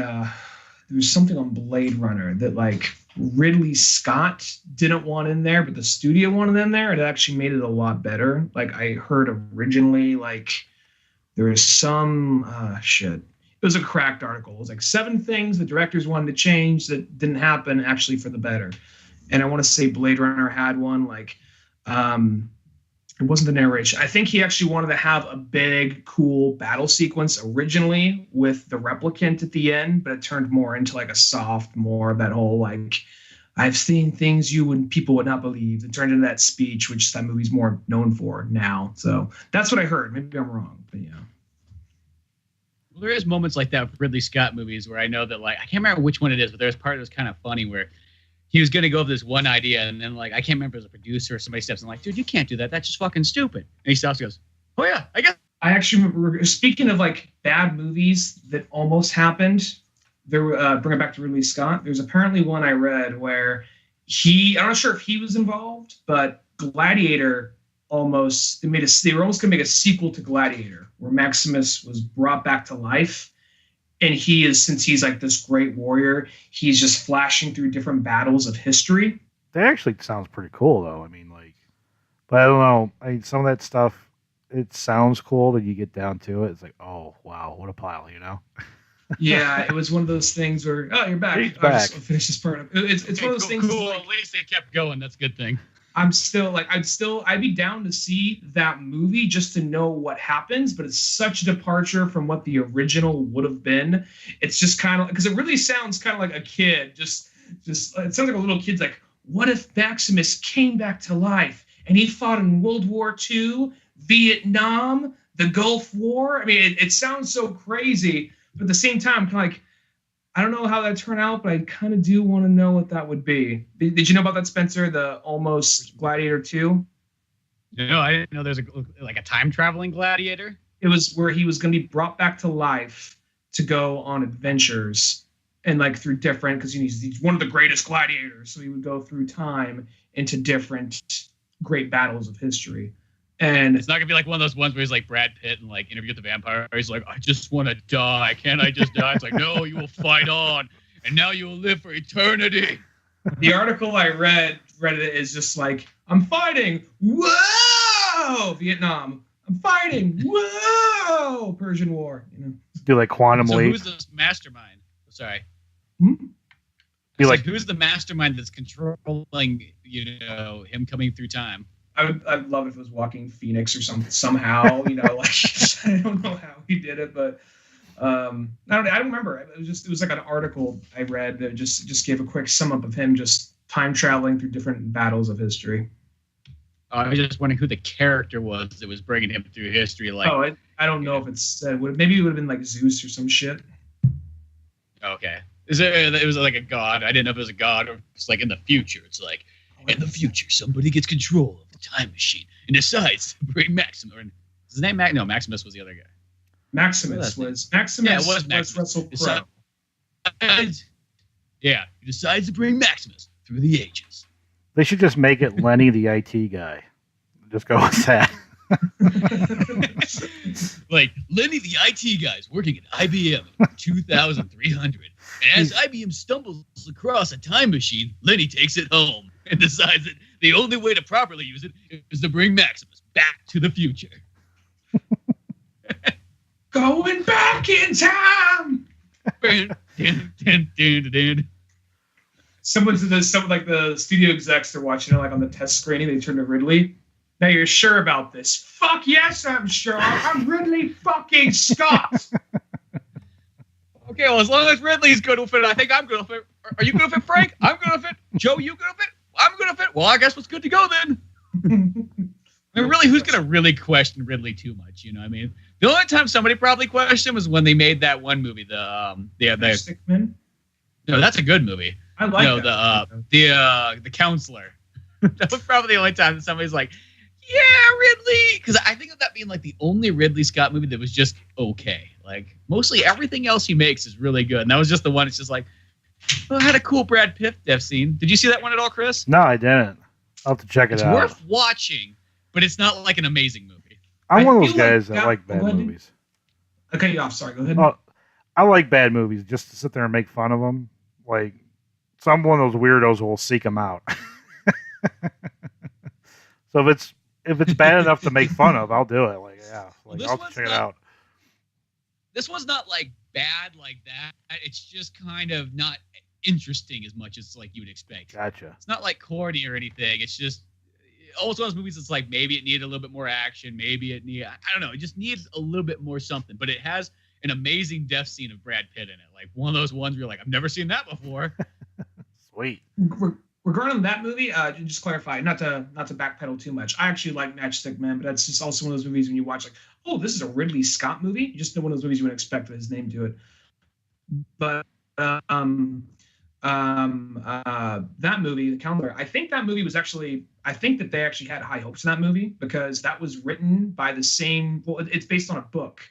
there's something on Blade Runner that like Ridley Scott didn't want in there, but the studio wanted in there. It actually made it a lot better. Like I heard originally, like there was some shit. It was a cracked article. It was like 7 things the directors wanted to change that didn't happen actually for the better. And I want to say Blade Runner had one. Like it wasn't the narration. I think he actually wanted to have a big, cool battle sequence originally with the replicant at the end, but it turned more into like a soft, more of that whole like, I've seen things people would not believe. It turned into that speech, which that movie's more known for now. So that's what I heard. Maybe I'm wrong, but yeah. Well, there is moments like that with Ridley Scott movies where I know that like I can't remember which one it is, but there's part that was kind of funny where he was going to go with this one idea, and then, like, I can't remember if it was a producer or somebody steps in, like, dude, you can't do that. That's just fucking stupid. And he stops and goes, oh, yeah, I guess. I actually remember, speaking of, like, bad movies that almost happened, bring it back to Ridley Scott, there's apparently one I read where I'm not sure if he was involved, but Gladiator they were almost going to make a sequel to Gladiator, where Maximus was brought back to life. And since he's like this great warrior, he's just flashing through different battles of history. That actually sounds pretty cool, though. I mean, like, but I don't know. Some of that stuff, it sounds cool that you get down to it. It's like, oh, wow, what a pile, you know? Yeah, it was one of those things where, oh, you're back. He's back. I'll finish this part. It's one of those things. Cool. Like, at least they kept going. That's a good thing. I'd be down to see that movie just to know what happens, but it's such a departure from what the original would have been. It's just kind of, because it really sounds kind of like a kid, just it sounds like a little kid's like, what if Maximus came back to life and he fought in World War II, Vietnam, the Gulf War? I mean, it sounds so crazy, but at the same time, kind of like, I don't know how that turned out, but I kind of do want to know what that would be. Did you know about that, Spencer? The almost Gladiator 2? No, I didn't know there's a time traveling gladiator. It was where he was going to be brought back to life to go on adventures and like through different, because he's one of the greatest gladiators. So he would go through time into different great battles of history. And it's not gonna be like one of those ones where he's like Brad Pitt and like Interview with the Vampire. He's like, I just want to die. Can't I just die? It's like, no, you will fight on, and now you will live for eternity. The article I read it is just like, I'm fighting. Whoa, Vietnam. I'm fighting. Whoa, Persian War. You know, do like Quantum Leap. Who's the mastermind? Sorry. Be like, who's the mastermind that's controlling, him coming through time? I'd love if it was Walking Phoenix or something somehow, like I don't know how he did it, but I don't remember. It was like an article I read that just gave a quick sum up of him just time traveling through different battles of history. I was just wondering who the character was that was bringing him through history. Like, I don't know if it's said. Maybe it would have been like Zeus or some shit. Okay, it was like a god. I didn't know if it was a god or it's like in the future. It's like in the future somebody gets control of the time machine and decides to bring Maximus. Or, is his name No, Maximus was the other guy. Maximus was Russell Crowe. Yeah, he decides to bring Maximus through the ages. They should just make it Lenny the IT guy. Just go with that. Like Lenny the IT guy is working at IBM in 2300. And as IBM stumbles across a time machine, Lenny takes it home and decides that the only way to properly use it is to bring Maximus back to the future. Going back in time. Some like the studio execs are watching it like on the test screening. They turn to Ridley. Now you're sure about this? Fuck yes, I'm sure. I'm Ridley fucking Scott. Okay, well, as long as Ridley's good with it, I think I'm good with it. Are you good with it, Frank? I'm good with it. Joe, you good with it? I'm good with it. Well, I guess what's good to go then. I mean, really, who's going to really question Ridley too much? You know what I mean? The only time somebody probably questioned was when they made that one movie, the Stickman? No, that's a good movie. I like the Counselor. That was probably the only time that somebody's like, yeah, Ridley. Because I think of that being like the only Ridley Scott movie that was just okay. Like, mostly everything else he makes is really good. And that was just the one. It's just like, well, it had a cool Brad Pitt death scene. Did you see that one at all, Chris? No, I didn't. I'll have to check it out. It's worth watching, but it's not like an amazing movie. I'm one of those guys that like bad movies. Okay, yeah, sorry, go ahead. I like bad movies just to sit there and make fun of them. Like, so I'm one of those weirdos who will seek them out. So if it's bad enough to make fun of, I'll do it. Like, yeah, like I'll check it out. This one's not like bad like that. It's just kind of not interesting as much as like you would expect. Gotcha. It's not like corny or anything. It's just almost one of those movies that's like maybe it needed a little bit more action. Maybe it needed, I don't know. It just needs a little bit more something. But it has an amazing death scene of Brad Pitt in it. Like one of those ones where you're like, I've never seen that before. Sweet. Regarding that movie, just clarify, not to backpedal too much. I actually like Matchstick Men, but that's just also one of those movies when you watch like, oh, this is a Ridley Scott movie. You just know one of those movies you would expect his name to it. But that movie, The Counselor, I think that they actually had high hopes in that movie because that was written by the same. Well, it's based on a book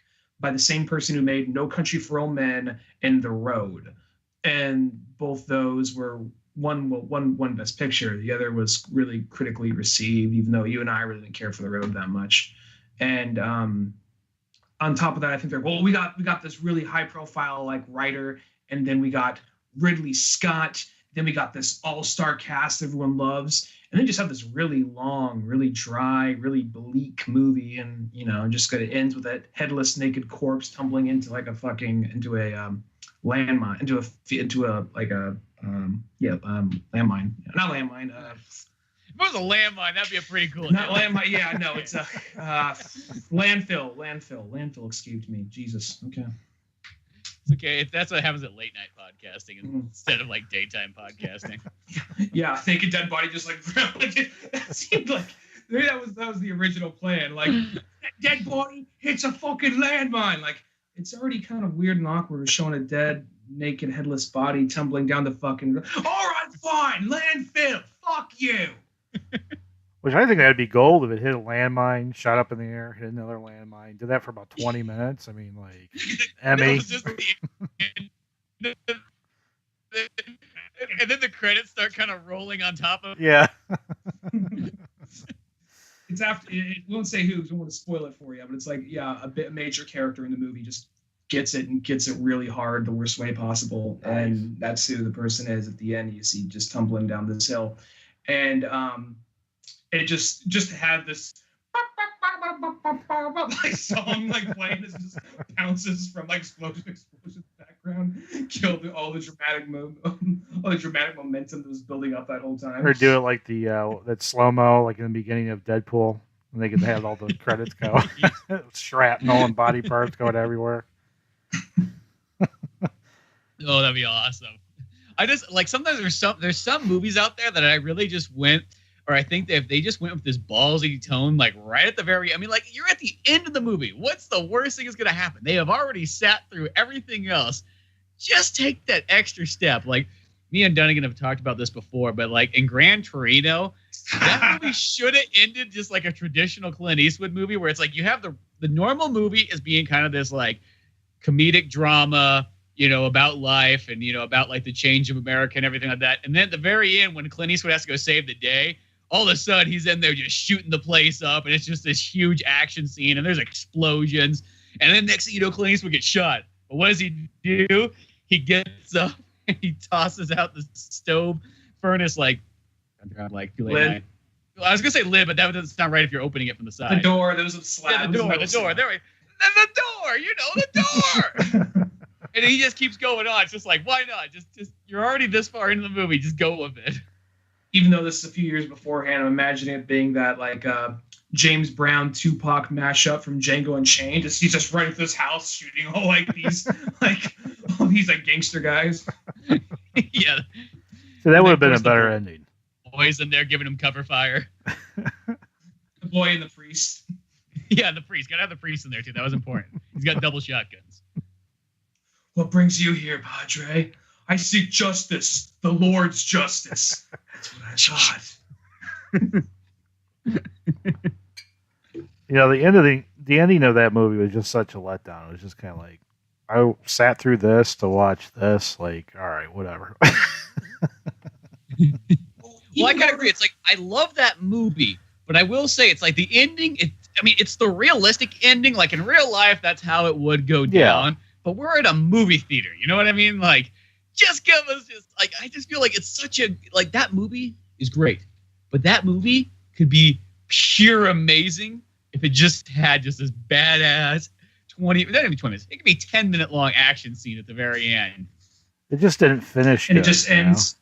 by the same person who made No Country for Old Men and The Road, and both those were. One Best Picture. The other was really critically received, even though you and I really didn't care for The Road that much. And on top of that, I think we got this really high profile like writer, and then we got Ridley Scott. Then we got this all-star cast everyone loves, and then just have this really long, really dry, really bleak movie, and just kind of ends with that headless, naked corpse tumbling into like a landmine, landmine. Not landmine. If it was a landmine, that'd be a pretty cool. Not landmine. Yeah, no, it's a landfill. Landfill escaped me. Jesus. Okay. It's okay. That's what happens at late night podcasting instead of like daytime podcasting. Yeah, naked dead body just like that seemed like maybe that was the original plan. Like dead body hits a fucking landmine. Like it's already kind of weird and awkward showing a dead, naked, headless body tumbling down the fucking. All right, fine, landfill. Fuck you. Which I think that'd be gold if it hit a landmine, shot up in the air, hit another landmine, did that for about 20 minutes. I mean, like Emmy. And then the credits start kind of rolling on top of. Yeah. It's after. It won't say who, because I don't want to spoil it for you. But it's like, a major character in the movie just gets it really hard, the worst way possible, and that's who the person is at the end. You see just tumbling down this hill, and it just had this like song like playing. This just bounces from like explosion background, killed all the dramatic momentum that was building up that whole time. Or do it like the that slow mo, like in the beginning of Deadpool, and they can have all the credits go, shrapnel and body parts going everywhere. Oh, that'd be awesome. I just like sometimes there's some movies out there that I really just went. Or I think that if they just went with this ballsy tone, like right at the very, I mean, like you're at the end of the movie. What's the worst thing that's going to happen? They have already sat through everything else. Just take that extra step. Like me and Dunigan have talked about this before, but like in Gran Torino, that movie should have ended just like a traditional Clint Eastwood movie where it's like you have the normal movie as being kind of this like comedic drama, about life and, about like the change of America and everything like that. And then at the very end, when Clint Eastwood has to go save the day, all of a sudden he's in there just shooting the place up, and it's just this huge action scene, and there's explosions, and then next thing you know, Clint Eastwood gets shot. But what does he do? He gets up and he tosses out the stove furnace like lid. I was gonna say lid, but that doesn't sound right if you're opening it from the side. The door. There was a slab. Yeah, the door. There we. The door. The door. And he just keeps going on. It's just like, why not? Just you're already this far into the movie. Just go with it. Even though this is a few years beforehand, I'm imagining it being that like James Brown Tupac mashup from Django Unchained. He's just running through this house shooting all these gangster guys. Yeah. So that would have been a better ending. Boys in there giving him cover fire. The boy and the priest. Yeah, the priest. Gotta have the priest in there too. That was important. He's got double shotguns. What brings you here, Padre? I seek justice, the Lord's justice. That's what I thought. The ending of that movie was just such a letdown. It was just kind of like, I sat through this to watch this. Like, all right, whatever. Well, I gotta agree. It's like I love that movie, But I will say it's like the ending. It's the realistic ending. Like in real life, that's how it would go down. Yeah. But we're at a movie theater. You know what I mean? Like, just give us I just feel like it's such a, like, that movie is great. But that movie could be pure amazing if it just had just this badass 20, not even 20 minutes. It could be 10-minute long action scene at the very end. It just didn't finish and good. It just ends.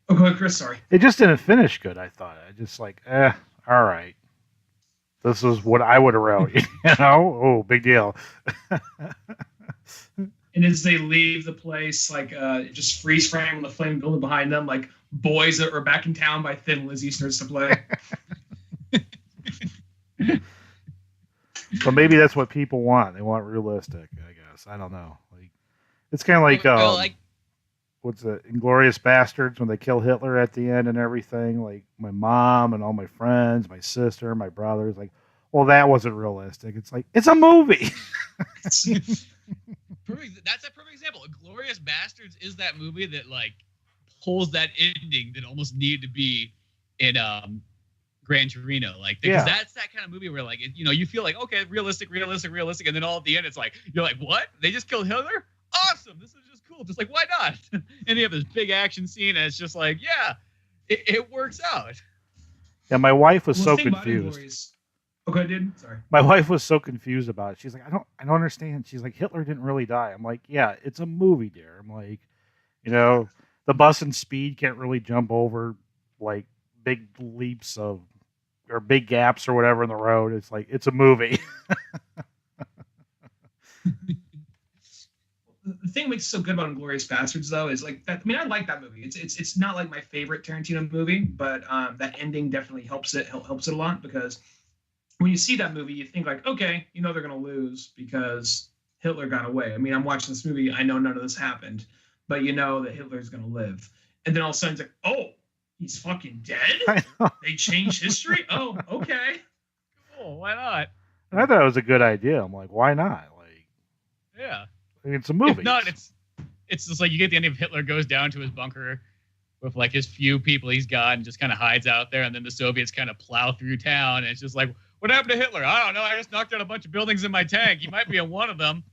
Oh, go ahead, Chris. Sorry. It just didn't finish good, I thought. I just like, all right. This is what I would have wrote, you know? Oh, big deal. And as they leave the place, like, just freeze frame on the flame building behind them, like, Boys That Were Back in Town by Thin Lizzy starts to play. But maybe that's what people want. They want realistic, I guess. I don't know. Like, it's kind of like, what's it, Inglourious Bastards, when they kill Hitler at the end and everything. Like, my mom and all my friends, my sister, my brothers, like, well, that wasn't realistic. It's like, it's a movie. That's a perfect example. Inglourious Bastards is that movie that, like, pulls that ending that almost needed to be in Gran Torino. Like, because that's that kind of movie where, like, you feel like, okay, realistic, and then all at the end, it's like, you're like, what? They just killed Hitler? Awesome. This is just cool. Just like, why not? And you have this big action scene, and it's just like, yeah, it works out. Yeah, my wife was so confused. Okay, dude. Sorry. My wife was so confused about it. She's like, I don't understand. She's like, Hitler didn't really die. I'm like, yeah, it's a movie, dear. I'm like, the bus and speed can't really jump over like big leaps or big gaps or whatever in the road. It's like, it's a movie. The thing that makes it so good about Inglourious Bastards, though, is like that. I mean, I like that movie. It's not like my favorite Tarantino movie, but that ending definitely helps it a lot, because when you see that movie, you think like, okay, they're gonna lose because Hitler got away. I mean, I'm watching this movie, I know none of this happened, but you know that Hitler's gonna live, and then all of a sudden it's like, oh, he's fucking dead. They changed history. Oh, okay, cool. Why not? And I thought it was a good idea. I'm like, why not? Like, yeah. I mean, it's a movie. If not, it's just like you get the end of Hitler goes down to his bunker with like his few people he's got and just kind of hides out there, and then the Soviets kind of plow through town, and it's just like, what happened to Hitler? I don't know. I just knocked out a bunch of buildings in my tank. He might be in one of them.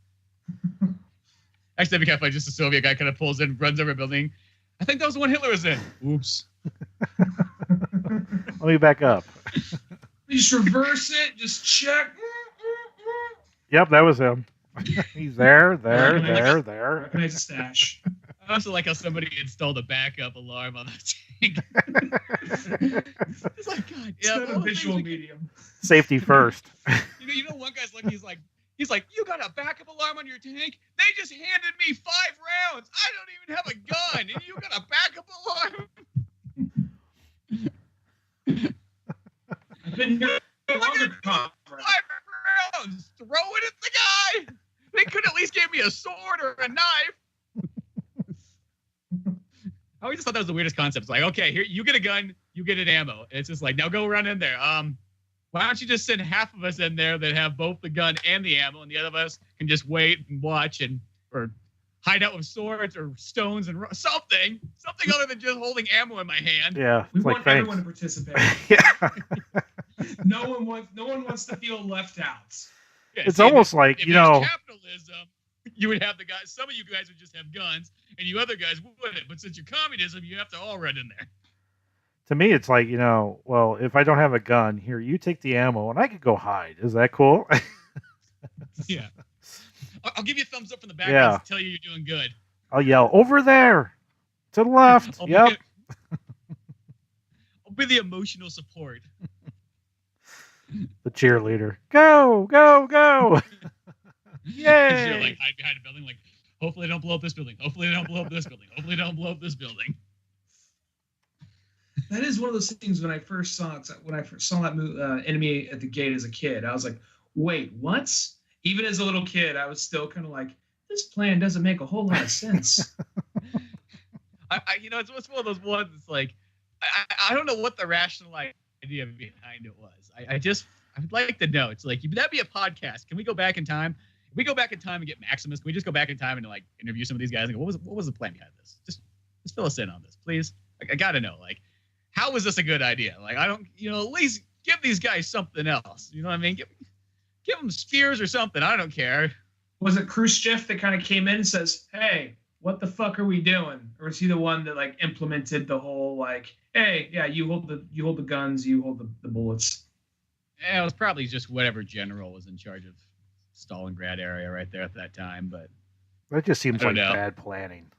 Actually, that'd be kind of funny. Just a Soviet guy kind of pulls in, runs over a building. I think that was the one Hitler was in. Oops. Let me back up. Just reverse it. Just check. Yep, that was him. He's there. Recognize the stash. I also like how somebody installed a backup alarm on the tank. It's like, God, it's not a visual medium. Safety first. One guy's looking. He's like, you got a backup alarm on your tank? They just handed me 5 rounds. I don't even have a gun, and you got a backup alarm. I've been here longer. 5 rounds. Throw it at the guy. They could at least give me a sword or a knife. I always just thought that was the weirdest concept. It's like, okay, here, you get a gun, you get an ammo. And it's just like, now go run in there. Why don't you just send half of us in there that have both the gun and the ammo, and the other of us can just wait and watch or hide out with swords or stones and something other than just holding ammo in my hand. Yeah, we want everyone to participate. Yeah. No one wants to feel left out. Yeah, it's almost like, capitalism, you would have the guys. Some of you guys would just have guns, and you other guys wouldn't. But since you're communism, you have to all run in there. To me, it's like, well, if I don't have a gun, here, you take the ammo, and I could go hide. Is that cool? Yeah. I'll give you a thumbs up from the background to tell you you're doing good. I'll yell, over there, to the left. Yep. I'll be the emotional support. The cheerleader. Go, go, go. Yay. You're like hide behind a building, like, hopefully they don't blow up this building. Hopefully they don't blow up this building. Hopefully they don't blow up this building. That is one of those things when I first saw that Enemy at the Gate as a kid, I was like, wait, what? Even as a little kid, I was still kind of like, this plan doesn't make a whole lot of sense. It's one of those ones. It's like, I don't know what the rational idea behind it was. I would like to know. It's like, that'd be a podcast. Can we go back in time? If we go back in time and get Maximus, can we just go back in time and like interview some of these guys and go, what was the plan behind this? Just fill us in on this, please. Like, I gotta know. Like, how was this a good idea? Like, I don't, at least give these guys something else. You know what I mean? Give them spears or something. I don't care. Was it Khrushchev that kind of came in and says, "Hey, what the fuck are we doing?" Or is he the one that like implemented the whole like, "Hey, yeah, you hold the guns, you hold the bullets"? Yeah, it was probably just whatever general was in charge of Stalingrad area right there at that time. But that just seems like bad planning.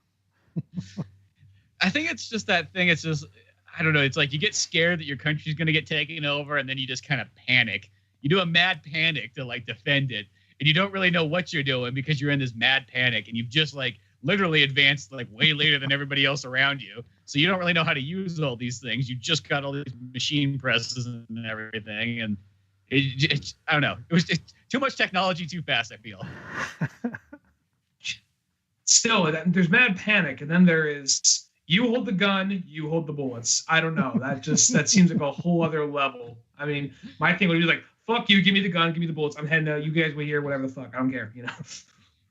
I think it's just that thing. It's just, I don't know. It's like you get scared that your country's going to get taken over, and then you just kind of panic. You do a mad panic to like defend it, and you don't really know what you're doing because you're in this mad panic, and you've just like literally advanced like way later than everybody else around you. So you don't really know how to use all these things. You just got all these machine presses and everything, and I don't know. It was too much technology too fast, I feel. Still, there's mad panic, and then there is you hold the gun, you hold the bullets. I don't know. That seems like a whole other level. I mean, my thing would be like, fuck you, give me the gun, give me the bullets. I'm heading out. You guys wait here, whatever the fuck. I don't care, you know.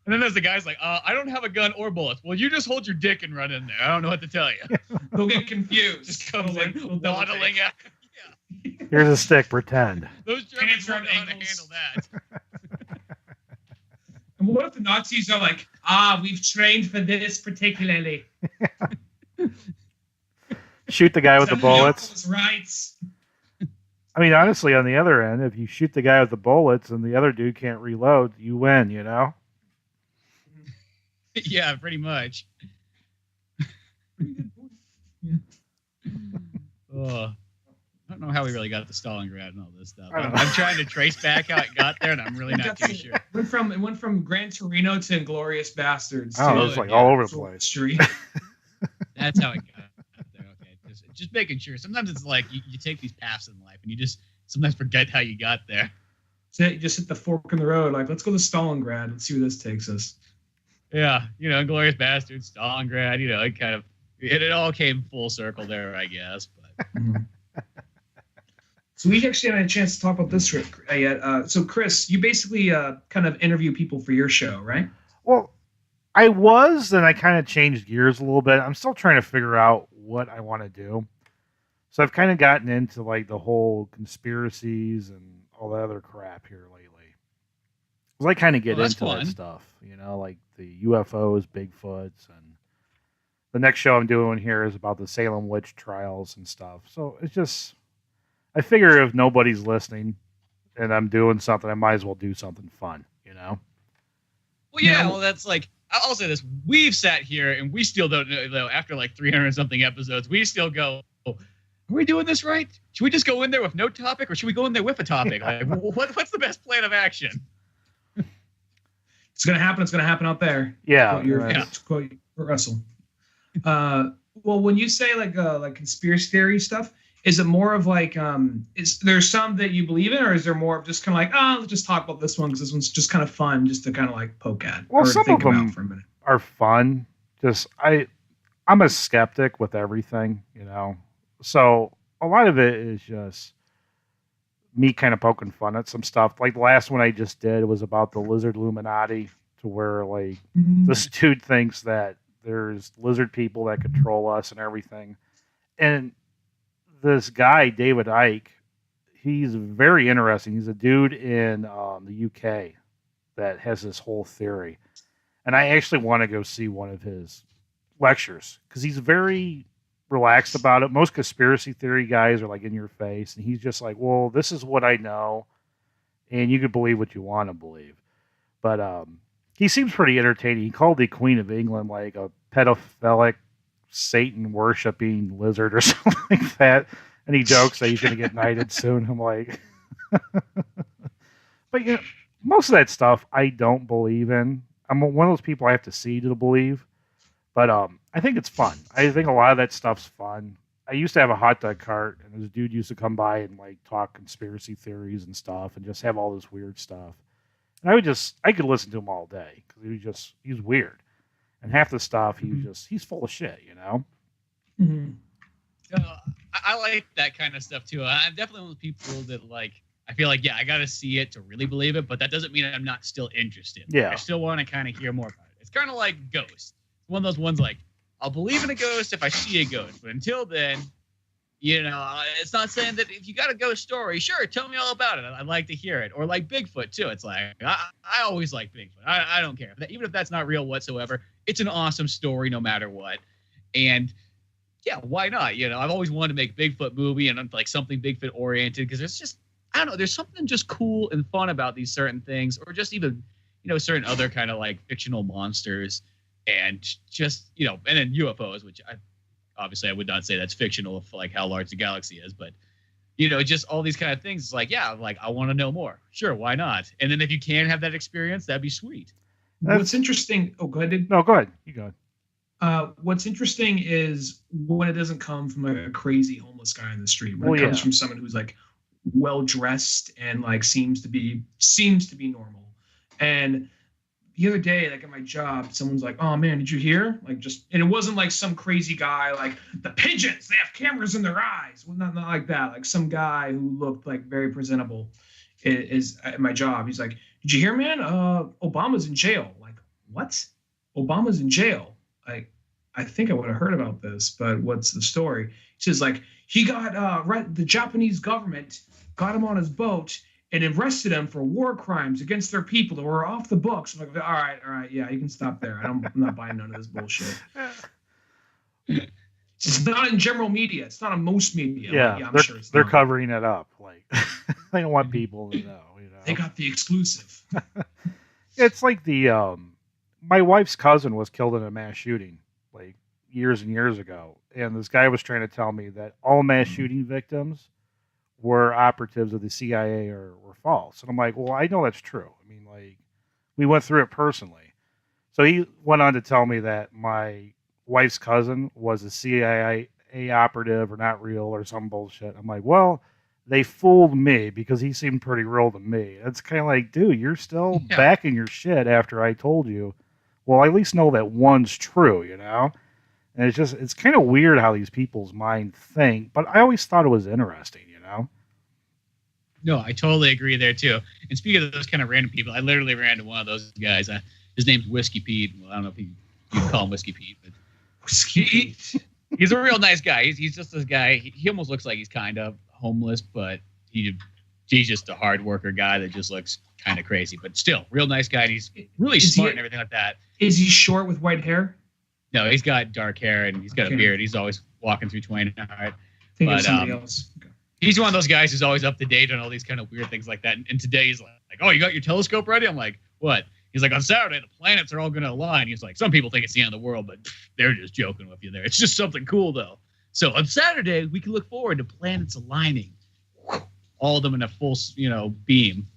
And then there's the guys like, I don't have a gun or bullets. Well, you just hold your dick and run in there. I don't know what to tell you. They'll get confused. Just comes like waddling out. Yeah. Here's a stick, pretend. Those Germans don't know how to handle that. And what if the Nazis are like, we've trained for this particularly? Shoot the guy with the bullets. Rights. I mean, honestly, on the other end, if you shoot the guy with the bullets and the other dude can't reload, you win, you know? Yeah, pretty much. Oh, I don't know how we really got to Stalingrad and all this stuff. I'm trying to trace back how it got there, and I'm really not too sure. It went from Gran Torino to Inglourious Bastards. Oh, it was like all over the place. Street. That's how it got there. Okay, just making sure. Sometimes it's like you take these paths in life, and you just sometimes forget how you got there. So you just hit the fork in the road. Like, let's go to Stalingrad and see where this takes us. Yeah, Inglourious Bastards, Stalingrad. It all came full circle there, I guess. But. So we actually haven't had a chance to talk about this yet. So, Chris, you basically kind of interview people for your show, right? Well, I was, and I kind of changed gears a little bit. I'm still trying to figure out what I want to do. So I've kind of gotten into like the whole conspiracies and all that other crap here lately. Because I kind of get into that stuff, like the UFOs, Bigfoots, and the next show I'm doing here is about the Salem witch trials and stuff. So it's just, I figure if nobody's listening and I'm doing something, I might as well do something fun, Well, yeah, well, that's like, I'll say this. We've sat here and we still don't know, after like 300 something episodes, we still go, are we doing this right? Should we just go in there with no topic, or should we go in there with a topic? Like, what's the best plan of action? It's going to happen. It's going to happen out there. Yeah. Quote Russell. Well, when you say like conspiracy theory stuff, is it more of like, is there some that you believe in, or is there more of just kind of like, let's just talk about this one because this one's just kind of fun just to kind of like poke at or some think of them about for a minute? Are fun. Just I'm a skeptic with everything, So a lot of it is just me kind of poking fun at some stuff. Like the last one I just did was about the lizard Illuminati, to where like this dude thinks that there's lizard people that control us and everything. And this guy, David Icke, he's very interesting. He's a dude in the UK that has this whole theory. And I actually want to go see one of his lectures because he's very relaxed about it. Most conspiracy theory guys are like in your face, and he's just like, well, this is what I know, and you can believe what you want to believe. But he seems pretty entertaining. He called the Queen of England like a pedophilic, Satan-worshipping lizard or something like that, and he jokes that he's going to get knighted soon. I'm like... But most of that stuff I don't believe in. I'm one of those people I have to see to believe. But I think it's fun. I think a lot of that stuff's fun. I used to have a hot dog cart, and this dude used to come by and like talk conspiracy theories and stuff, and just have all this weird stuff. And I could listen to him all day because he's weird, and half the stuff he's full of shit, Mm-hmm. I like that kind of stuff too. I'm definitely one of those people that like. I feel like I got to see it to really believe it, but that doesn't mean I'm not still interested. Yeah, I still want to kind of hear more about it. It's kind of like Ghosts. One of those ones like, I'll believe in a ghost if I see a ghost. But until then, It's not saying that if you got a ghost story, sure, tell me all about it. I'd like to hear it. Or like Bigfoot, too. It's like, I always like Bigfoot. I don't care. Even if that's not real whatsoever, it's an awesome story no matter what. And, yeah, why not? I've always wanted to make a Bigfoot movie and like something Bigfoot oriented because there's just, I don't know, there's something just cool and fun about these certain things or just even, certain other kind of like fictional monsters and just, and then UFOs, which obviously I would not say that's fictional of like how large the galaxy is, but just all these kind of things. It's like, yeah, like I want to know more. Sure, why not? And then if you can have that experience, that'd be sweet. What's interesting? Oh, go ahead. No, go ahead. You go ahead. What's interesting is when it doesn't come from a crazy homeless guy in the street. When it comes from someone who's like well dressed and like seems to be normal. And the other day, like at my job, someone's like, "Oh man, did you hear?" And it wasn't like some crazy guy like the pigeons. They have cameras in their eyes. Well, not like that. Like some guy who looked like very presentable is at my job. He's like, "Did you hear, man? Obama's in jail." Like, what? Obama's in jail? I think I would have heard about this, but what's the story? He says like he got the Japanese government got him on his boat and arrested him for war crimes against their people that were off the books. I'm like, all right, yeah, you can stop there. I'm not buying none of this bullshit. It's not in general media. It's not in most media. Yeah, I'm sure they're covering it up. Like they don't want people to know. They got the exclusive. It's like my wife's cousin was killed in a mass shooting like years and years ago, and this guy was trying to tell me that all mass shooting victims were operatives of the CIA or were false. And I'm like, well, I know that's true. I mean, like, we went through it personally. So he went on to tell me that my wife's cousin was a CIA operative or not real or some bullshit. I'm like, well, they fooled me because he seemed pretty real to me. It's kind of like, dude, you're still backing your shit after I told you. Well, I at least know that one's true, And it's kind of weird how these people's mind think, but I always thought it was interesting, No, I totally agree there too. And speaking of those kind of random people, I literally ran into one of those guys. His name's Whiskey Pete. Well, I don't know if you call him Whiskey Pete, but Whiskey Pete. He's a real nice guy. He's just this guy. He almost looks like he's kind of homeless, but he's just a hard worker guy that just looks kind of crazy, but still real nice guy. And he's really smart and everything like that. Is he short with white hair? No, he's got dark hair and he's got a beard. He's always walking through 29. I think it's somebody else. Okay. He's one of those guys who's always up to date on all these kind of weird things like that. And today he's like, "Oh, you got your telescope ready?" I'm like, "What?" He's like, "On Saturday, the planets are all going to align." He's like, "Some people think it's the end of the world, but they're just joking with you there. It's just something cool, though. So on Saturday, we can look forward to planets aligning." All of them in a full, beam.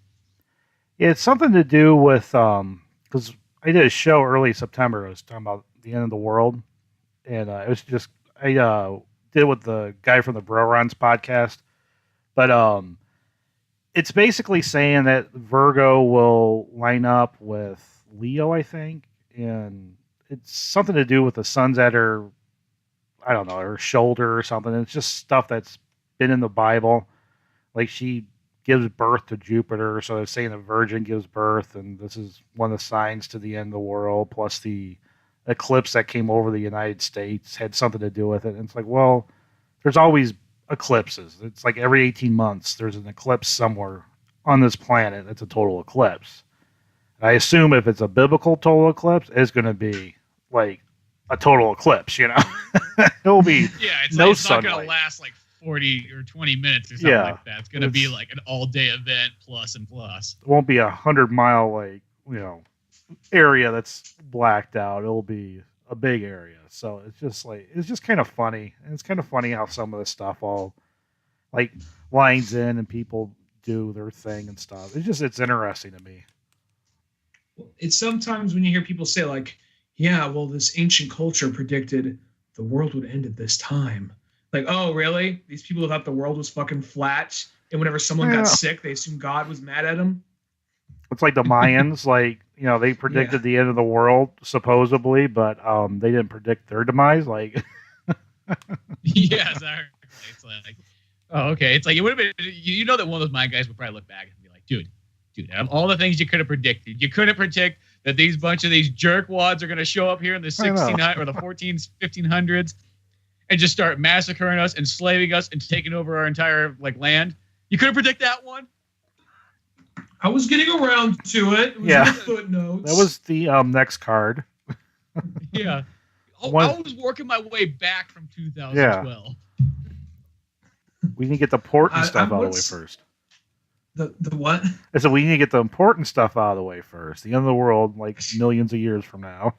Yeah, it's something to do with, because I did a show early September. I was talking about the end of the world. And it was just, I did it with the guy from the Bro Runs podcast. But it's basically saying that Virgo will line up with Leo, I think. And it's something to do with the sun's at her, I don't know, her shoulder or something. It's just stuff that's been in the Bible. Like she gives birth to Jupiter. So they're saying the Virgin gives birth. And this is one of the signs to the end of the world. Plus the eclipse that came over the United States had something to do with it. And it's like, well, there's always eclipses. It's like every 18 months there's an eclipse somewhere on this planet. It's a total eclipse. I assume if it's a biblical total eclipse, it's going to be like a total eclipse, It'll be it's no it's sunlight. Not going to last like 40 or 20 minutes or something like that. It's going to be like an all-day event plus and plus. It won't be 100-mile area that's blacked out. It'll be a big area. So it's just kind of funny. And it's kind of funny how some of this stuff all like lines in and people do their thing and stuff. It's interesting to me. It's sometimes when you hear people say like, yeah, well, this ancient culture predicted the world would end at this time. Like, oh, really? These people thought the world was fucking flat, and whenever someone got sick, they assumed God was mad at them. It's like the Mayans, they predicted the end of the world supposedly, but they didn't predict their demise. Like, yeah, exactly. It's like, oh, okay. It's like it would have been. That one of those Mayan guys would probably look back and be like, dude, out of all the things you could have predicted, you couldn't predict that these jerkwads are going to show up here in the 1600s or the 1500s. And and just start massacring us, enslaving us, and taking over our entire land. You couldn't predict that one. I was getting around to it. It was in the footnotes. That was the next card. Yeah. I was working my way back from 2012. Yeah. We need to get the important stuff out of the way first. The what? I said we need to get the important stuff out of the way first. The end of the world, millions of years from now.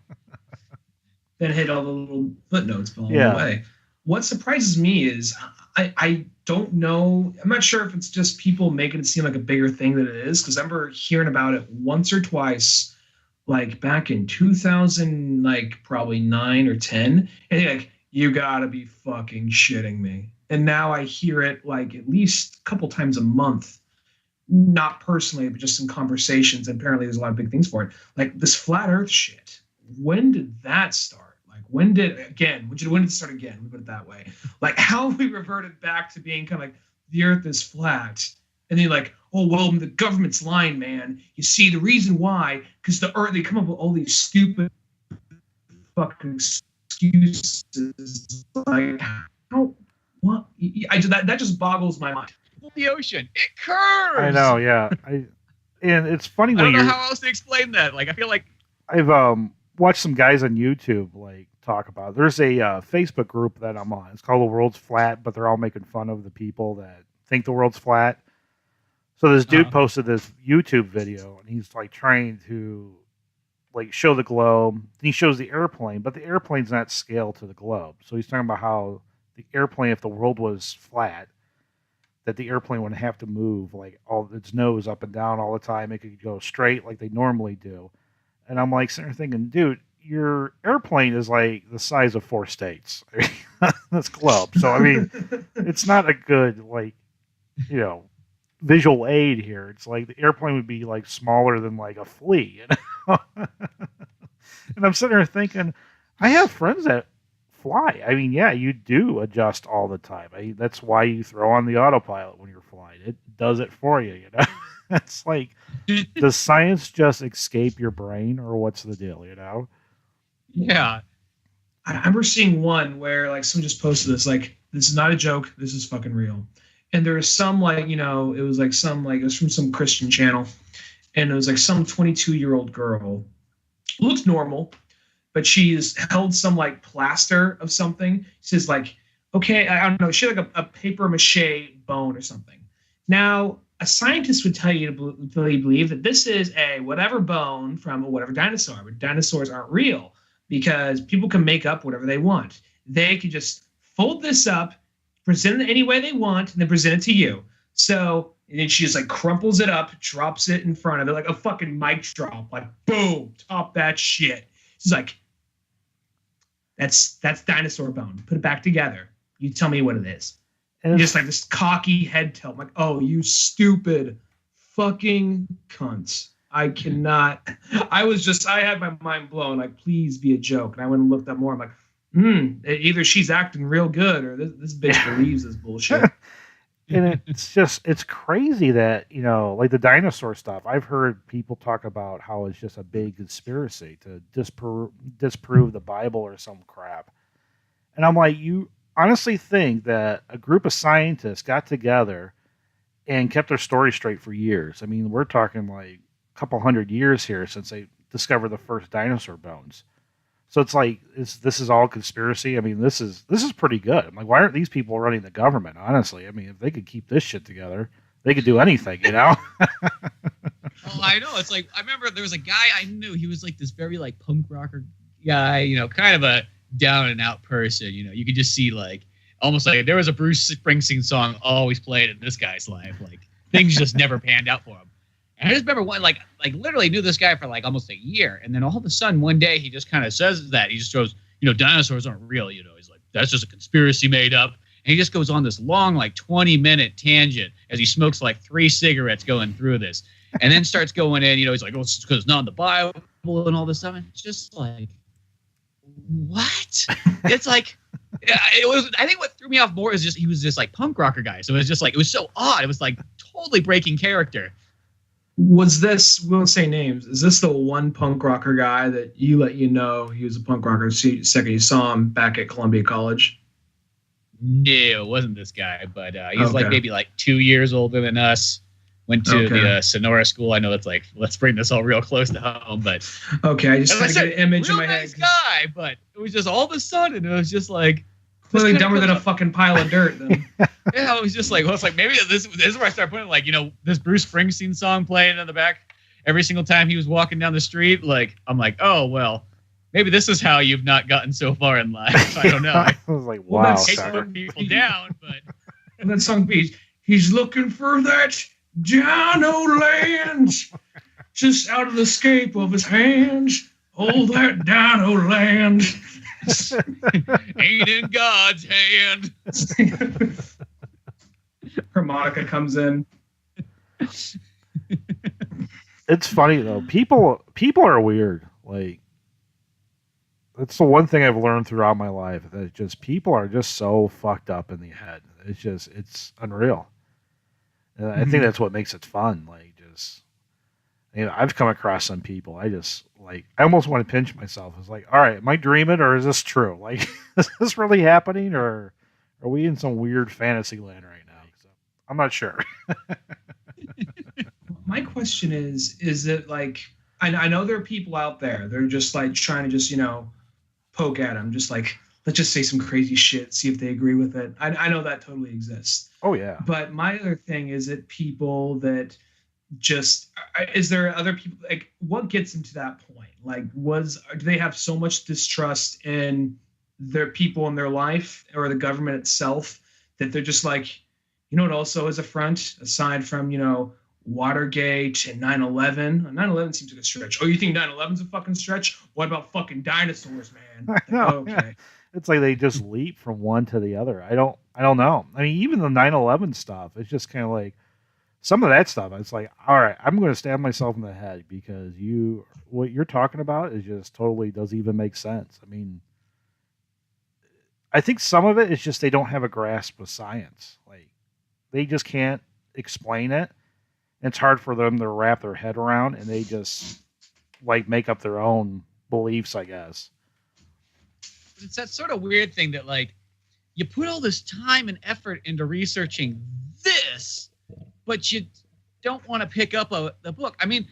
Then hit all the little footnotes along the way. What surprises me is I don't know. I'm not sure if it's just people making it seem like a bigger thing than it is, because I remember hearing about it once or twice, back in 2000, probably 9 or 10, and you gotta be fucking shitting me. And now I hear it at least a couple times a month, not personally, but just in conversations. And apparently there's a lot of big things for it. This flat Earth shit. When did that start? When did it start again? We put it that way. How we reverted back to being kind of the Earth is flat. And then oh, well, the government's lying, man. You see, the reason why, because the Earth, they come up with all these stupid fucking excuses. How? What? That just boggles my mind. The ocean, it curves. I know, yeah. And it's funny when I don't know how else to explain that. I feel like I've watched some guys on YouTube talk about it. There's a Facebook group that I'm on. It's called The World's Flat, but they're all making fun of the people that think the world's flat. So this dude posted this YouTube video, and he's trying to show the globe. And he shows the airplane, but the airplane's not scaled to the globe. So he's talking about how the airplane, if the world was flat, that the airplane wouldn't have to move all its nose up and down all the time. It could go straight like they normally do. And I'm sitting there thinking, dude, your airplane is the size of 4 states. That's globe. So I mean, it's not a good visual aid here. It's the airplane would be smaller than a flea. And I'm sitting there thinking, I have friends that fly. I mean, yeah, you do adjust all the time. That's why you throw on the autopilot when you're flying. It does it for you, It's does science just escape your brain, or what's the deal, Yeah. I remember seeing one where someone just posted this, this is not a joke, this is fucking real. And there was some it was it was from some Christian channel, and it was some 22-year-old girl, looks normal, but she's held some plaster of something. She says okay, I don't know, she had a paper mache bone or something. Now, a scientist would tell you to believe that this is a whatever bone from a whatever dinosaur, but dinosaurs aren't real because people can make up whatever they want. They can just fold this up, present it any way they want, and then present it to you. So, and then she just crumples it up, drops it in front of it like a fucking mic drop, boom, top that shit. She's that's dinosaur bone. Put it back together. You tell me what it is. And just this cocky head tilt. I'm oh, you stupid fucking cunts. I cannot. I had my mind blown. Please be a joke. And I went and looked up more. I'm either she's acting real good or this bitch believes this bullshit. And it's crazy that, the dinosaur stuff. I've heard people talk about how it's just a big conspiracy to disprove the Bible or some crap. And I'm you honestly think that a group of scientists got together and kept their story straight for years? I mean, we're talking a couple hundred years here since they discovered the first dinosaur bones. So it's this is all conspiracy. I mean, this is pretty good. I'm why aren't these people running the government? Honestly, I mean, if they could keep this shit together, they could do anything, Oh, I know. It's I remember there was a guy I knew. He was this very punk rocker guy, kind of a down and out person. You could just see almost there was a Bruce Springsteen song always played in this guy's life. Things just never panned out for him. And I just remember one, literally knew this guy for almost a year. And then all of a sudden one day he just kind of says that. He just goes, dinosaurs aren't real. He's that's just a conspiracy made up. And he just goes on this long, 20-minute tangent as he smokes 3 cigarettes going through this. And then starts going in, he's oh, it's because it's not in the Bible and all this stuff. And it's just what? It's it was, I think what threw me off more is just, he was just punk rocker guy. So it was just it was so odd. It was totally breaking character. Was this, we won't say names, is this the one punk rocker guy that he was a punk rocker the second you saw him back at Columbia College? No, it wasn't this guy, but he's like maybe like 2 years older than us. Went to the Sonora school. I know that's like, let's bring this all real close to home, but okay, I just had to get an image in my nice head. Guy, but it was just all of a sudden, it was just like clearly dumber than a fucking pile of dirt. Then. Yeah, it was just like, well, it's like maybe this is where I started putting like, you know, this Bruce Springsteen song playing in the back every single time he was walking down the street. Like, I'm like, oh well, maybe this is how you've not gotten so far in life. I don't know. I was like, wow, I hate to put people down, but and that song beat, he's looking for that John O'Land, just out of the scape of his hands. Oh, that Dino Land ain't in God's hand. Harmonica comes in. It's funny though. People are weird. Like, that's the one thing I've learned throughout my life. That just people are just so fucked up in the head. It's unreal. And I think that's what makes it fun. Like, just, you know, I've come across some people. I almost want to pinch myself. It's like, all right, am I dreaming or is this true? Like, is this really happening or are we in some weird fantasy land right now? So, I'm not sure. My question is it like, I know there are people out there, they're just like trying to just, you know, poke at them. Just like, let's just say some crazy shit, see if they agree with it. I know that totally exists. Oh, yeah. But my other thing is it people that just, is there other people, like, what gets them to that point? Like, do they have so much distrust in their people in their life or the government itself that they're just like, you know what also is a front, aside from, you know, Watergate and 9/11? 9/11 seems like a stretch. Oh, you think 9/11's a fucking stretch? What about fucking dinosaurs, man? Like, okay. It's like they just leap from one to the other. I don't know. I mean, even the 9/11 stuff, it's just kind of like some of that stuff. It's like, all right, I'm going to stab myself in the head because what you're talking about is just totally doesn't even make sense. I mean, I think some of it is just they don't have a grasp of science. Like, they just can't explain it. It's hard for them to wrap their head around, and they just like make up their own beliefs, I guess. It's that sort of weird thing that, like, you put all this time and effort into researching this, but you don't want to pick up the book. I mean,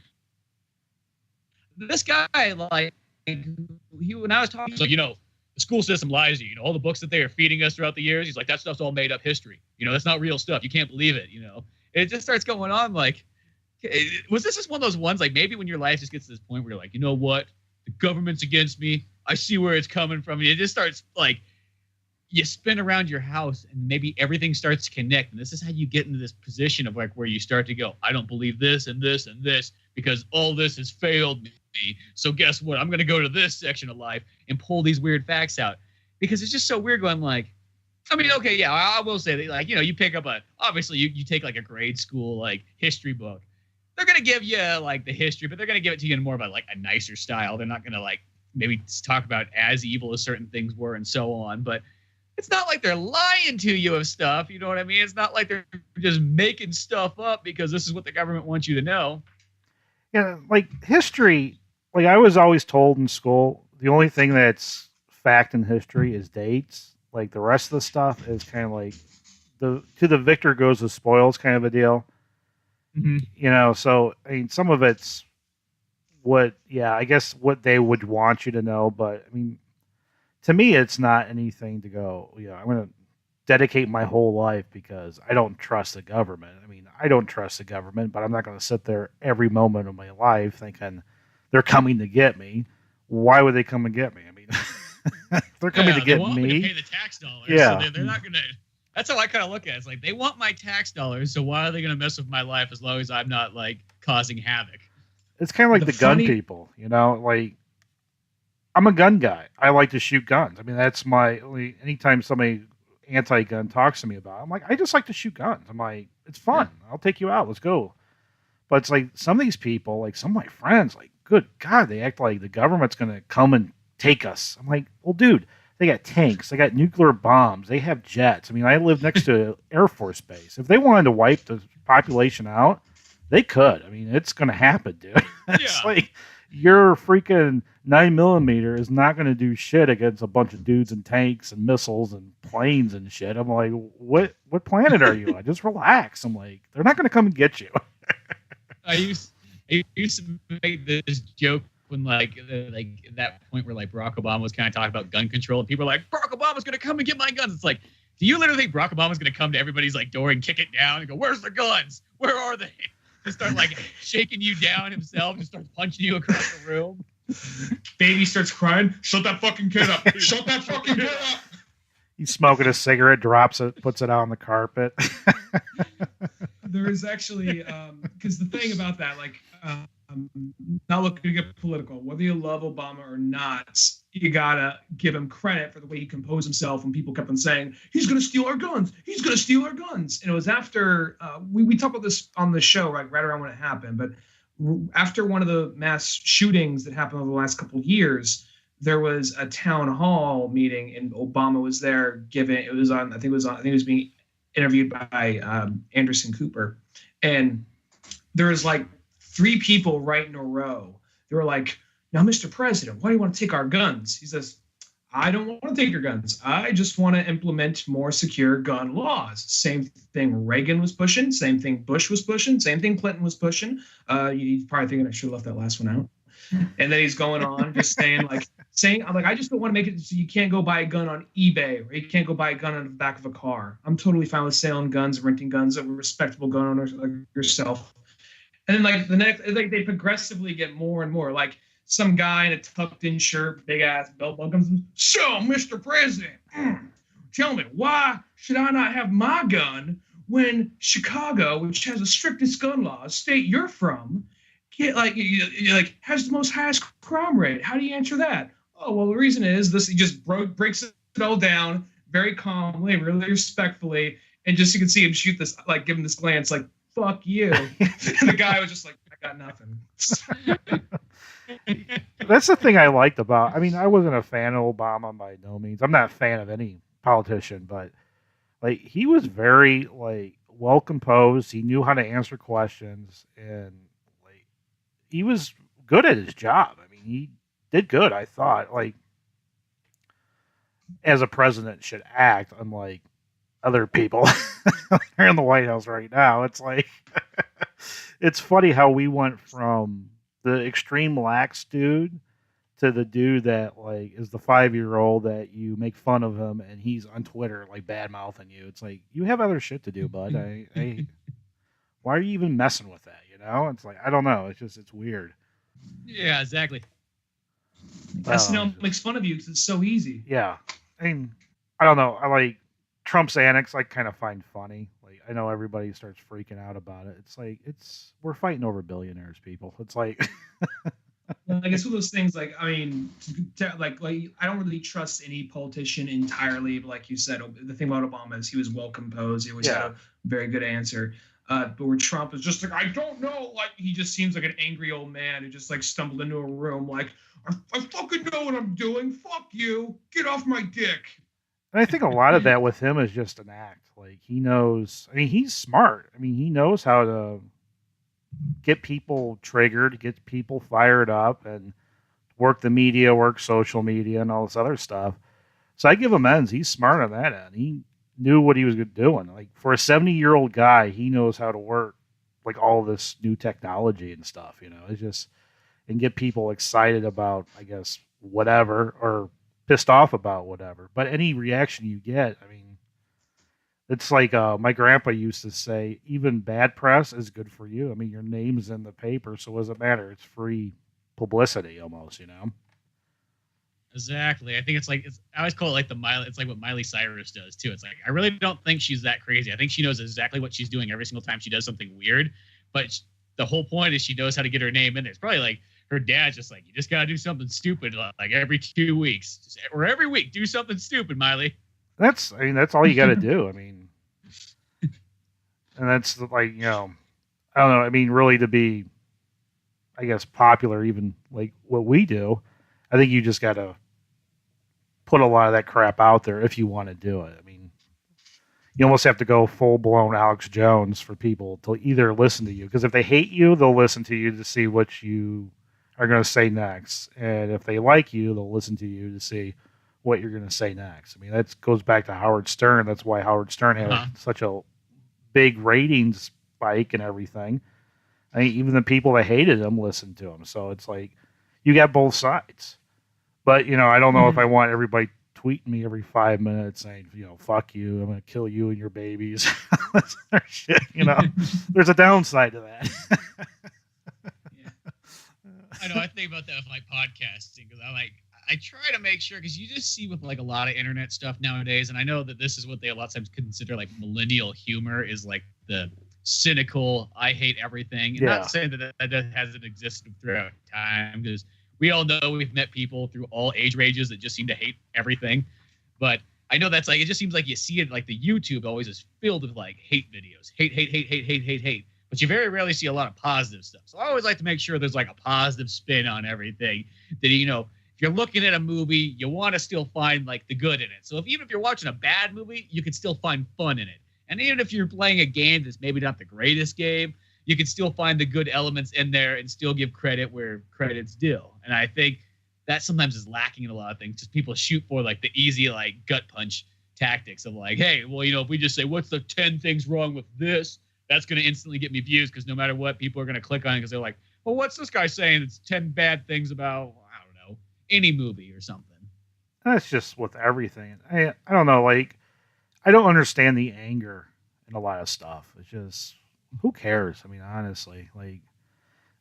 this guy, like, when I was talking, he's like, you know, the school system lies to you. You know, all the books that they are feeding us throughout the years, he's like, that stuff's all made up history. You know, that's not real stuff. You can't believe it, you know. It just starts going on like, was this just one of those ones, like, maybe when your life just gets to this point where you're like, you know what, the government's against me, I see where it's coming from. And it just starts like, you spin around your house and maybe everything starts to connect. And this is how you get into this position of like where you start to go, I don't believe this and this and this because all this has failed me. So guess what? I'm going to go to this section of life and pull these weird facts out because it's just so weird going like, I mean, okay, yeah, I will say that, like, you know, you pick up obviously you take like a grade school, like, history book. They're going to give you like the history, but they're going to give it to you in more of a nicer style. They're not going to like maybe talk about as evil as certain things were and so on. But it's not like they're lying to you of stuff. You know what I mean? It's not like they're just making stuff up because this is what the government wants you to know. Yeah, like history, like I was always told in school, the only thing that's fact in history is dates. Like the rest of the stuff is kind of like to the victor goes the spoils kind of a deal. Mm-hmm. You know, so I mean, some of it's I guess what they would want you to know. But I mean, to me, it's not anything to go, you know, I'm going to dedicate my whole life because I don't trust the government. I mean, I don't trust the government, but I'm not going to sit there every moment of my life thinking they're coming to get me. Why would they come and get me? I mean, they're coming to get me. To pay the tax dollars. Yeah. So they're not going to. That's how I kind of look at it. It's like they want my tax dollars, so why are they going to mess with my life as long as I'm not like causing havoc? It's kind of like the gun people, you know. Like, I'm a gun guy. I like to shoot guns. I mean, that's anytime somebody anti-gun talks to me about it, I'm like, I just like to shoot guns. I'm like, it's fun. Yeah. I'll take you out. Let's go. But it's like some of these people, like some of my friends, like, good God, they act like the government's going to come and take us. I'm like, well, dude, they got tanks. They got nuclear bombs. They have jets. I mean, I live next to an Air Force base. If they wanted to wipe the population out, they could. I mean, it's going to happen, dude. It's like, your freaking 9mm is not going to do shit against a bunch of dudes and tanks and missiles and planes and shit. I'm like, what planet are you on? Just relax. I'm like, they're not going to come and get you. I used to make this joke when like that point where like Barack Obama was kind of talking about gun control, and people are like, Barack Obama's gonna come and get my guns. It's like, do you literally think Barack Obama's gonna come to everybody's like door and kick it down and go, where's the guns? Where are they? Just start like shaking you down himself, just starts punching you across the room. Baby starts crying. Shut that fucking kid up. Shut that fucking kid up. He's smoking a cigarette, drops it, puts it out on the carpet. There is actually, because the thing about that, like, not looking to get political, whether you love Obama or not, you gotta give him credit for the way he composed himself when people kept on saying, he's gonna steal our guns, he's gonna steal our guns. And it was after, we talked about this on the show, right around when it happened, but after one of the mass shootings that happened over the last couple of years, there was a town hall meeting and Obama was there giving, I think it was being interviewed by Anderson Cooper. And there was like 3 people right in a row. They were like, now, Mr. President, why do you want to take our guns? He says, I don't want to take your guns. I just want to implement more secure gun laws. Same thing Reagan was pushing. Same thing Bush was pushing. Same thing Clinton was pushing. You're probably thinking I should have left that last one out. And then he's going on just saying, I just don't want to make it so you can't go buy a gun on eBay or you can't go buy a gun on the back of a car. I'm totally fine with selling guns, renting guns that were respectable gun owners like yourself. And then like the next, like they progressively get more and more. Like some guy in a tucked-in shirt, big-ass belt buckle comes in, so, Mr. President, tell me, why should I not have my gun when Chicago, which has the strictest gun laws, state you're from, has the most highest crime rate? How do you answer that? Oh, well, the reason is this. He just breaks it all down very calmly, really respectfully, and just you can see him shoot this, like give him this glance, like fuck you. And the guy was just like, I got nothing. That's the thing I liked about. I mean, I wasn't a fan of Obama by no means. I'm not a fan of any politician, but like he was very like well composed. He knew how to answer questions and. He was good at his job. I mean, he did good, I thought. Like, as a president should act, unlike other people they're in the White House right now. It's like, it's funny how we went from the extreme lax dude to the dude that, like, is the 5-year-old that you make fun of him and he's on Twitter, like, bad-mouthing you. It's like, you have other shit to do, bud. Why are you even messing with that? You know, it's like, I don't know. It's weird. Yeah, exactly. SNL makes fun of you because it's so easy. Yeah. I mean, I don't know. I like Trump's annex. I kind of find funny. Like, I know everybody starts freaking out about it. It's like, we're fighting over billionaires, people. It's like, like it's one of those things. Like, I mean, like I don't really trust any politician entirely. But like you said, the thing about Obama is he was well composed. He always had a very good answer. But where Trump is just like, I don't know, like he just seems like an angry old man who just like stumbled into a room like, I fucking know what I'm doing. Fuck you. Get off my dick. And I think a lot of that with him is just an act. Like he knows, I mean, he's smart. I mean, he knows how to get people triggered, get people fired up and work the media, work social media and all this other stuff. So I give him ends. He's smart on that end. He knew what he was doing. Like for a 70-year-old guy, he knows how to work like all this new technology and stuff, you know. It's just and get people excited about, I guess, whatever or pissed off about whatever. But any reaction you get, I mean, it's like my grandpa used to say, even bad press is good for you. I mean, your name's in the paper, so what does it matter? It's free publicity almost, you know. Exactly. I think I always call it like it's like what Miley Cyrus does too. It's like, I really don't think she's that crazy. I think she knows exactly what she's doing every single time she does something weird. But the whole point is she knows how to get her name in there. It's probably like her dad's just like, you just got to do something stupid like every 2 weeks or every week. Do something stupid, Miley. That's all you got to do. I mean, and that's like, you know, I don't know. I mean, really to be, I guess, popular, even like what we do, I think you just got to put a lot of that crap out there if you want to do it. I mean, you almost have to go full-blown Alex Jones for people to either listen to you. Because if they hate you, they'll listen to you to see what you are going to say next. And if they like you, they'll listen to you to see what you're going to say next. I mean, that goes back to Howard Stern. That's why Howard Stern had such a big ratings spike and everything. I mean, even the people that hated him listened to him. So it's like you got both sides. But, I don't know if I want everybody tweeting me every 5 minutes saying, fuck you, I'm going to kill you and your babies. Shit, there's a downside to that. I know. I think about that with like podcasting because I try to make sure because you just see with like a lot of internet stuff nowadays, and I know that this is what they a lot of times consider like millennial humor is like the cynical, I hate everything. And not saying that hasn't existed throughout time because we all know we've met people through all age ranges that just seem to hate everything. But I know that's like it just seems like you see it like the YouTube always is filled with like hate videos, hate. But you very rarely see a lot of positive stuff. So I always like to make sure there's like a positive spin on everything. That if you're looking at a movie, you want to still find like the good in it. So even if you're watching a bad movie, you can still find fun in it. And even if you're playing a game that's maybe not the greatest game, you can still find the good elements in there and still give credit where credit's due. And I think that sometimes is lacking in a lot of things. Just people shoot for like the easy like gut punch tactics of like, hey, well, if we just say what's the 10 things wrong with this, that's going to instantly get me views because no matter what, people are going to click on it because they're like, well, what's this guy saying? It's 10 bad things about, I don't know, any movie or something. That's just with everything. I don't know. Like, I don't understand the anger in a lot of stuff. It's just, who cares? I mean, honestly, like,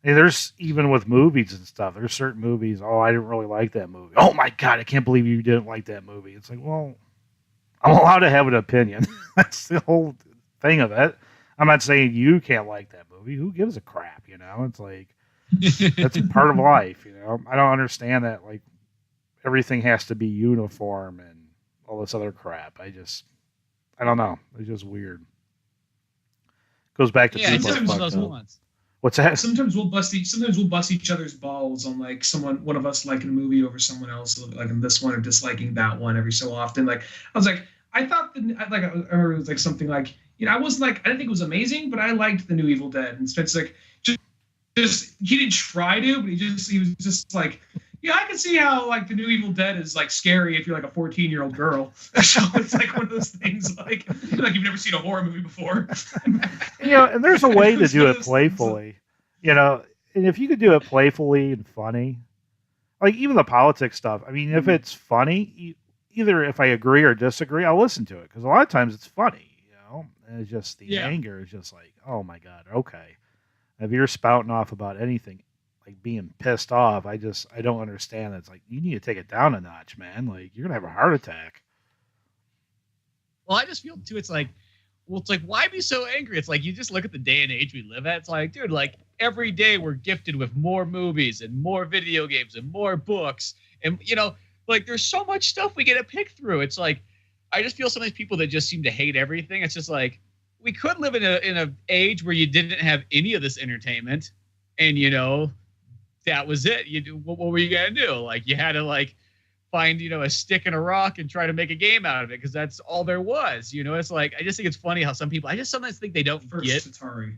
there's even with movies and stuff, there's certain movies, I didn't really like that movie. Oh my God, I can't believe you didn't like that movie. It's like, well, I'm allowed to have an opinion. That's the whole thing of it. I'm not saying you can't like that movie. Who gives a crap, It's like, that's part of life, I don't understand that, like, everything has to be uniform and all this other crap. I don't know. It's just weird. Goes back to people. Sometimes those ones. What's that? Sometimes we'll bust each other's balls on like one of us liking a movie over someone else liking this one or disliking that one every so often. Like I was like, I thought or it was like something like, I wasn't like, I didn't think it was amazing, but I liked the new Evil Dead. And Spencer's like, just he didn't try to, but he was just like, yeah, I can see how like the new Evil Dead is like scary if you're like a 14-year-old girl. So it's like one of those things like you've never seen a horror movie before. And there's a way to do it playfully, and if you could do it playfully and funny, like even the politics stuff. I mean, if it's funny, either if I agree or disagree, I'll listen to it because a lot of times it's funny, and it's just the anger is just like, oh my God, okay. If you're spouting off about anything, like being pissed off, I don't understand. It's like, you need to take it down a notch, man. Like, you're gonna have a heart attack. Well, I just feel too, it's like, why be so angry? It's like, you just look at the day and age we live at. It's like, dude, like every day we're gifted with more movies and more video games and more books. And, like there's so much stuff we get to pick through. It's like, I just feel some of these people that just seem to hate everything. It's just like, we could live in a age where you didn't have any of this entertainment and, that was it. What were you gonna do? Like you had to like find a stick and a rock and try to make a game out of it because that's all there was. It's like I just think it's funny how some people. I just sometimes think they don't get Atari.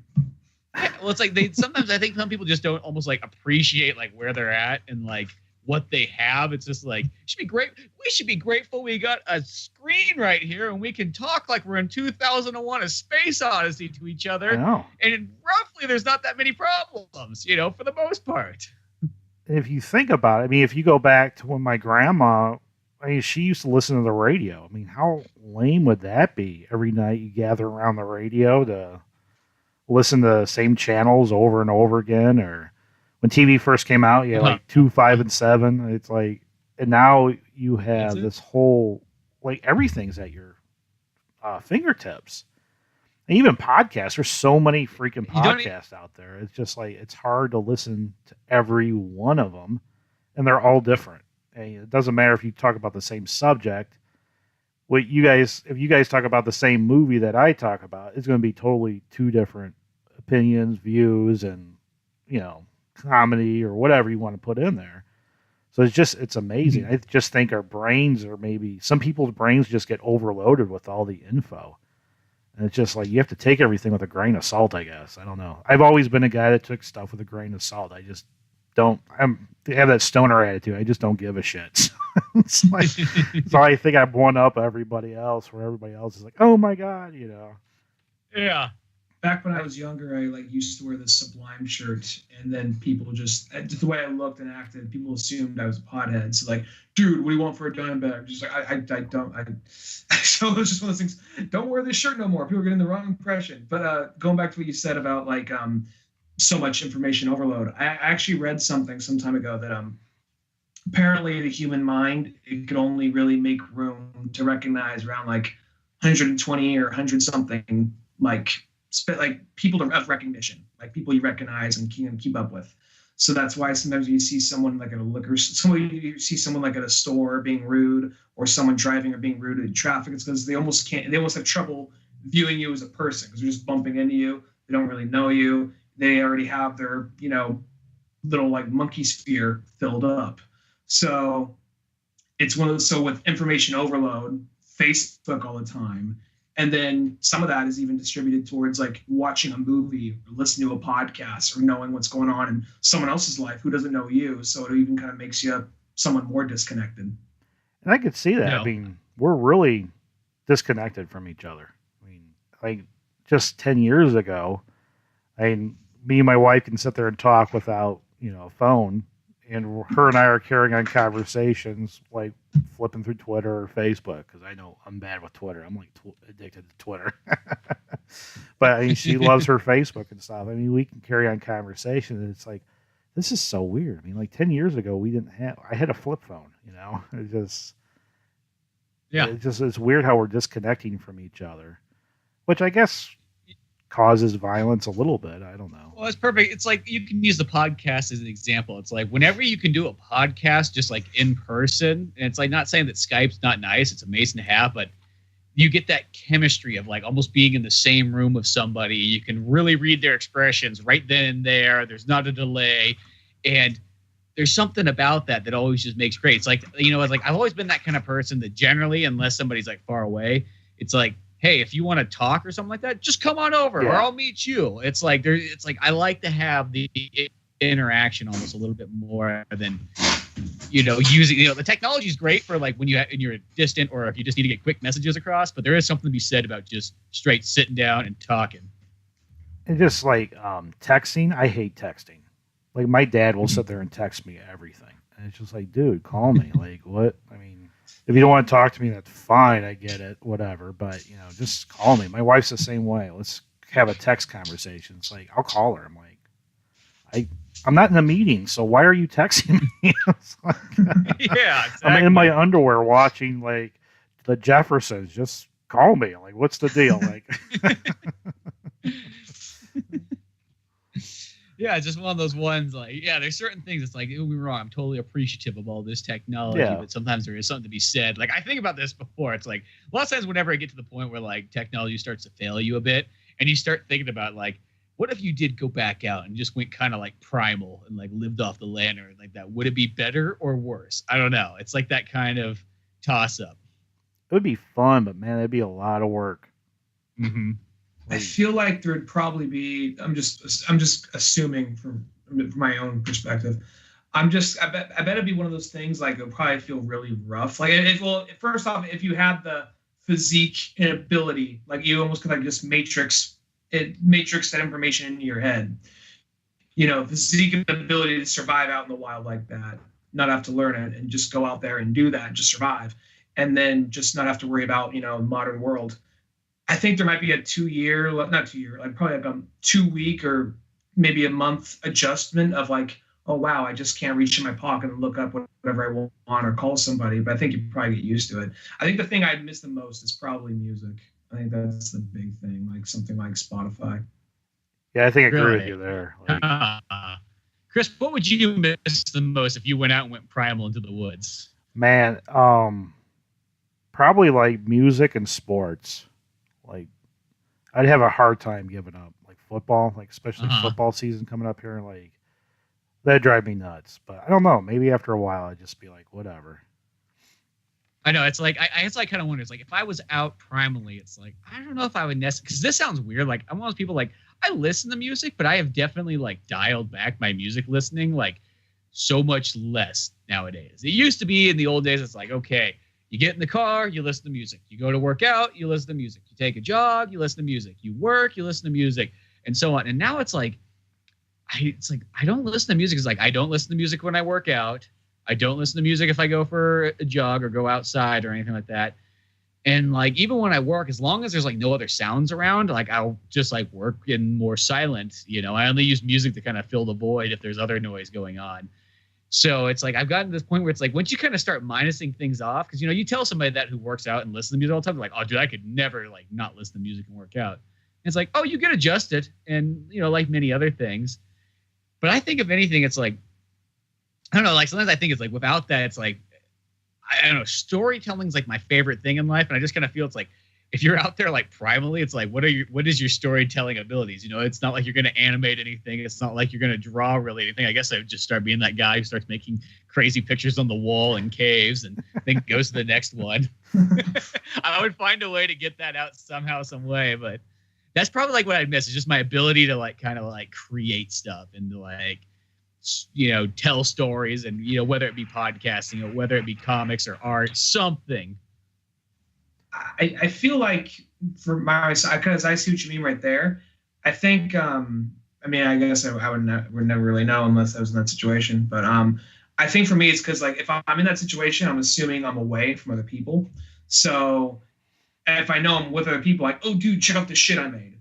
Yeah, well, it's like sometimes I think some people just don't almost like appreciate like where they're at and like what they have. It's just like we should be grateful we got a screen right here and we can talk like we're in 2001: A Space Odyssey to each other. And roughly there's not that many problems, for the most part. If you think about it, I mean, if you go back to when my grandma, she used to listen to the radio. I mean, how lame would that be? Every night you gather around the radio to listen to the same channels over and over again. Or when TV first came out, you had like 2, 5, and 7. It's like, and now you have this whole, like everything's at your fingertips. And even podcasts, there's so many freaking podcasts out there. It's just like, it's hard to listen to every one of them, and they're all different. And it doesn't matter if you talk about the same subject. If you guys talk about the same movie that I talk about, it's going to be totally two different opinions, views, and, comedy or whatever you want to put in there. So it's amazing. Mm-hmm. I just think our brains are maybe, some people's brains just get overloaded with all the info. And it's just like, you have to take everything with a grain of salt, I guess. I don't know. I've always been a guy that took stuff with a grain of salt. I just have that stoner attitude. I just don't give a shit. It's like, so I think I'm one up everybody else, where everybody else is like, oh my God, Yeah. Back when I was younger, I used to wear this Sublime shirt, and then people just the way I looked and acted, people assumed I was a pothead. So dude, what do you want for a dime bag? Just I don't. So it was just one of those things. Don't wear this shirt no more. People are getting the wrong impression. But going back to what you said about so much information overload, I actually read something some time ago that apparently the human mind, it could only really make room to recognize around 120 or 100 something people of recognition, people you recognize and can keep up with. So that's why sometimes you see someone at a you see someone at a store being rude, or someone driving or being rude in traffic. It's because they almost have trouble viewing you as a person, because they're just bumping into you. They don't really know you. They already have their, little monkey sphere filled up. So it's one of those, so with information overload, Facebook all the time. And then some of that is even distributed towards watching a movie or listening to a podcast or knowing what's going on in someone else's life who doesn't know you. So it even kind of makes you someone more disconnected. And I could see that. No. I mean, we're really disconnected from each other. I mean, just 10 years ago, me and my wife can sit there and talk without, a phone. And her and I are carrying on conversations flipping through Twitter or Facebook, because I know I'm bad with Twitter. I'm addicted to Twitter. But she loves her Facebook and stuff. We can carry on conversations, and it's this is so weird. 10 years ago I had a flip phone. It's weird how we're disconnecting from each other, which I guess causes violence a little bit. I don't know. Well, it's perfect. It's you can use the podcast as an example. It's whenever you can do a podcast just in person, and it's not saying that Skype's not nice. It's amazing to have, but you get that chemistry of almost being in the same room with somebody. You can really read their expressions right then and there. There's not a delay. And there's something about that always just makes great. It's I've always been that kind of person that generally, unless somebody's far away, it's hey, if you want to talk or something like that, just come on over, or I'll meet you. It's I like to have the interaction almost a little bit more than, using, the technology is great for when you're distant, or if you just need to get quick messages across, but there is something to be said about just straight sitting down and talking. And just texting, I hate texting. My dad will sit there and text me everything. And it's just dude, call me. What? If you don't want to talk to me, that's fine. I get it, whatever. But, just call me. My wife's the same way. Let's have a text conversation. It's I'll call her. I'm not in a meeting, so why are you texting me? Yeah, exactly. I'm in my underwear watching, the Jeffersons. Just call me. What's the deal? Yeah, it's just one of those ones. There's certain things. It's don't get me wrong, I'm totally appreciative of all this technology, but sometimes there is something to be said. I think about this before. It's a lot of times whenever I get to the point where technology starts to fail you a bit, and you start thinking about what if you did go back out and just went kind of primal and lived off the land or that? Would it be better or worse? I don't know. It's that kind of toss up. It would be fun, but man, it'd be a lot of work. Mm-hmm. I feel there would probably be. I'm just assuming from my own perspective. I bet it'd be one of those things it would probably feel really rough. First off, if you had the physique and ability, you almost could just matrix that information into your head. Physique and ability to survive out in the wild like that, not have to learn it and just go out there and do that, and just survive, and then just not have to worry about modern world. I think there might be a 2 year, not 2 year, probably a 2 week or maybe a month adjustment of oh wow, I just can't reach in my pocket and look up whatever I want or call somebody. But I think you probably get used to it. I think the thing I'd miss the most is probably music. I think that's the big thing, something like Spotify. Yeah, I think I agree with you there. Chris, what would you miss the most if you went out and went primal into the woods? Man, probably music and sports. I'd have a hard time giving up football, especially football season coming up here. That'd drive me nuts. But I don't know. Maybe after a while, I'd just be whatever. I know. It's I kind of wonder. It's if I was out primally, it's I don't know if I would necessarily, because this sounds weird. I'm one of those people I listen to music, but I have definitely dialed back my music listening. so much less nowadays. It used to be in the old days, it's like, okay, you get in the car, you listen to music. You go to work out, you listen to music. You take a jog, you listen to music. You work, you listen to music, and so on. And now it's like, I don't listen to music. It's like, I don't listen to music when I work out. I don't listen to music if I go for a jog or go outside or anything like that. And like, even when I work, as long as there's like no other sounds around, like I'll just like work in more silent, I only use music to kind of fill the void if there's other noise going on. So it's like, I've gotten to this point where it's like, once you kind of start minusing things off, because, you tell somebody that who works out and listens to music all the time, they're like, oh, dude, I could never like not listen to music and work out. And it's like, oh, you get adjusted. And, like many other things. But I think if anything, it's like, I don't know, like sometimes I think it's like without that, it's like, I don't know, storytelling's like my favorite thing in life. And I just kind of feel it's like, if you're out there like primally, it's like, what is your storytelling abilities? It's not like you're going to animate anything. It's not like you're going to draw really anything. I guess I would just start being that guy who starts making crazy pictures on the wall in caves and then goes to the next one. I would find a way to get that out somehow, some way. But that's probably like what I'd miss is just my ability to like kind of like create stuff and to like, tell stories and, whether it be podcasting or whether it be comics or art, something. I feel like for my side, because I see what you mean right there. I think, I guess I would never really know unless I was in that situation. But I think for me, it's because like if I'm in that situation, I'm assuming I'm away from other people. So if I know I'm with other people, like, oh, dude, check out the shit I made.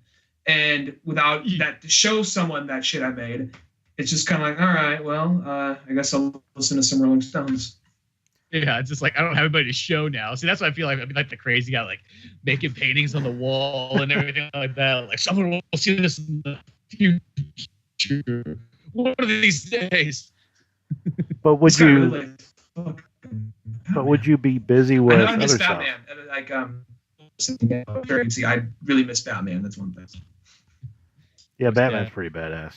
And without that to show someone that shit I made, it's just kind of like, all right, well, I guess I'll listen to some Rolling Stones. Yeah, it's just like I don't have anybody to show now. See, that's what I feel like. I'd be like the crazy guy, like making paintings on the wall and everything like that. Like someone will see this in the future, one of these days. But would you? But would you be busy with I miss other Batman. stuff? Like, see, I really miss Batman. That's one thing. Yeah, Batman's pretty badass.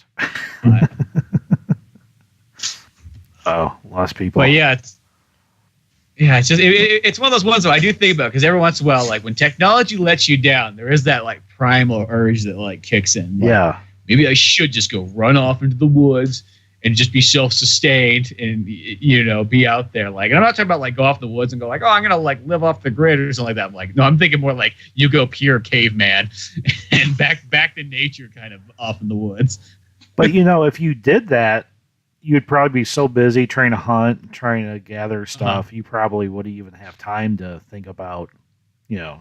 Oh, lost people. But yeah, it's just it's one of those ones that I do think about because every once in a while, like when technology lets you down, there is that like primal urge that like kicks in. Like, yeah, maybe I should just go run off into the woods and just be self-sustained and be out there. Like, and I'm not talking about like go off the woods and go like, oh, I'm gonna like live off the grid or something like that. I'm like, no, I'm thinking more like you go pure caveman and back to nature, kind of off in the woods. But if you did that, you'd probably be so busy trying to hunt, trying to gather stuff, you probably wouldn't even have time to think about,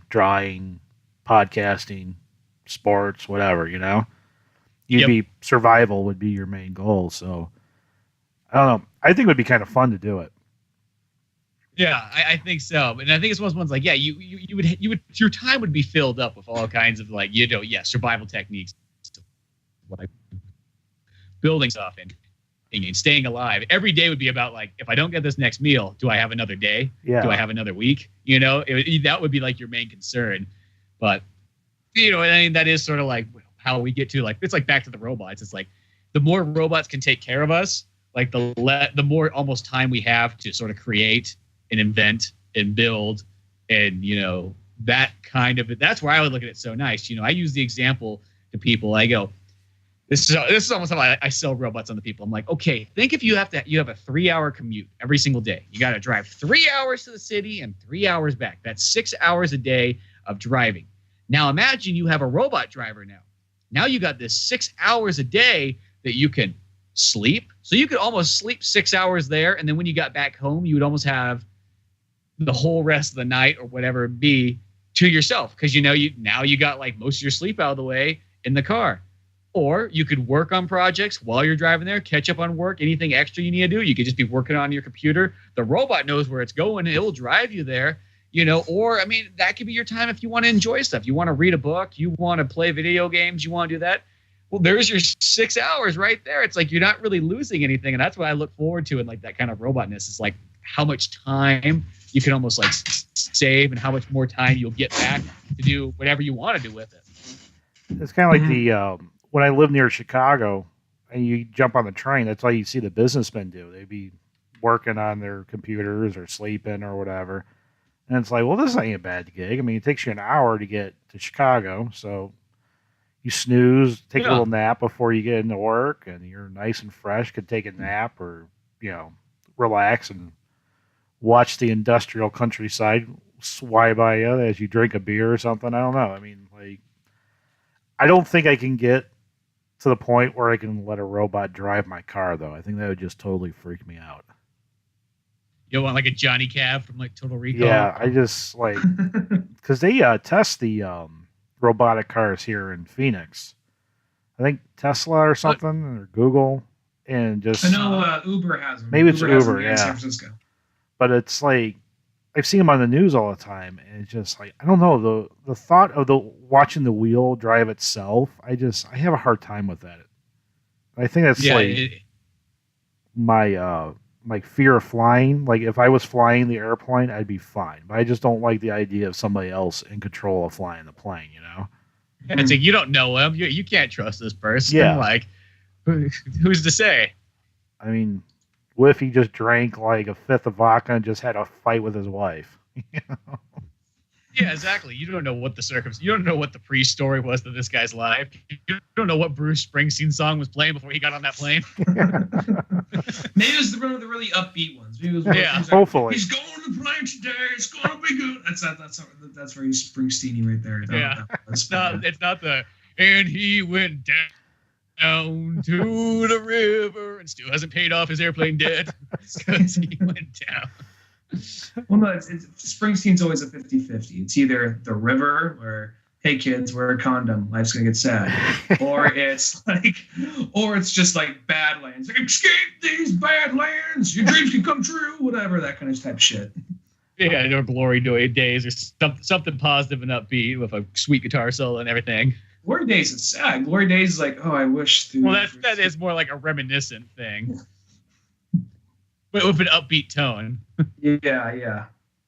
drawing, podcasting, sports, whatever, You'd be survival would be your main goal. So I don't know. I think it would be kind of fun to do it. Yeah, I think so. And I think it's one of those ones like, yeah, you would your time would be filled up with all kinds of like, survival techniques, like building stuff and staying alive. Every day would be about like, if I don't get this next meal, do I have another day? Yeah. Do I have another week? That would be like your main concern. But, that is sort of like how we get to like, it's like back to the robots. It's like the more robots can take care of us, like the more almost time we have to sort of create and invent and build and, that kind of, that's where I would look at it so nice. I use the example to people. I go, This is almost how I sell robots on the people. I'm like, okay, think if you have a 3-hour commute every single day. You got to drive 3 hours to the city and 3 hours back. That's 6 hours a day of driving. Now imagine you have a robot driver now. Now you got this 6 hours a day that you can sleep. So you could almost sleep 6 hours there. And then when you got back home, you would almost have the whole rest of the night or whatever it be to yourself. Because, you got like most of your sleep out of the way in the car. Or you could work on projects while you're driving there, catch up on work, anything extra you need to do. You could just be working on your computer. The robot knows where it's going. It'll drive you there, or, that could be your time if you want to enjoy stuff. You want to read a book. You want to play video games. You want to do that. Well, there's your 6 hours right there. It's like you're not really losing anything. And that's what I look forward to in like that kind of robotness. It's like how much time you can almost like save and how much more time you'll get back to do whatever you want to do with it. It's kind of like the... when I lived near Chicago and you jump on the train, that's all you see the businessmen do. They'd be working on their computers or sleeping or whatever. And it's like, well, this ain't a bad gig. It takes you an hour to get to Chicago. So you snooze, take a little nap before you get into work and you're nice and fresh, could take a nap or relax and watch the industrial countryside swipe by you as you drink a beer or something. I don't know. I mean, like, I don't think I can get to the point where I can let a robot drive my car, though. I think that would just totally freak me out. You want like a Johnny Cab from like Total Recall? Yeah, I just like because they test the robotic cars here in Phoenix. I think Tesla or something or Google, and just I know Uber has them. Maybe it's Uber, in yeah. San Francisco. But it's like I've seen them on the news all the time, and it's just like I don't know the thought of watching the wheel drive itself. I have a hard time with that. I think that's my fear of flying. Like if I was flying the airplane, I'd be fine. But I just don't like the idea of somebody else in control of flying the plane. And it's like you don't know him. You can't trust this person. Yeah. Like who's to say? I mean, what if he just drank like a fifth of vodka and just had a fight with his wife? Yeah, exactly. You don't know what you don't know what the pre-story was to this guy's life. You don't know what Bruce Springsteen's song was playing before he got on that plane. Maybe it was one of the really upbeat ones. Maybe it was hopefully. He's going to the plane today. It's going to be good. That's very Springsteen-y right there. Yeah. It's not the and he went down to the river and still hasn't paid off his airplane debt because he went down. Well, no, it's Springsteen's always a 50-50. It's either the river where, hey kids, wear a condom, life's gonna get sad, or it's just like Badlands, like escape these Badlands, your dreams can come true, whatever, that kind of type shit. Yeah, or Glory Days, or something positive and upbeat with a sweet guitar solo and everything. Glory Days is sad. Glory Days is like, oh, I wish. Well, that is more like a reminiscent thing. With an upbeat tone. Yeah.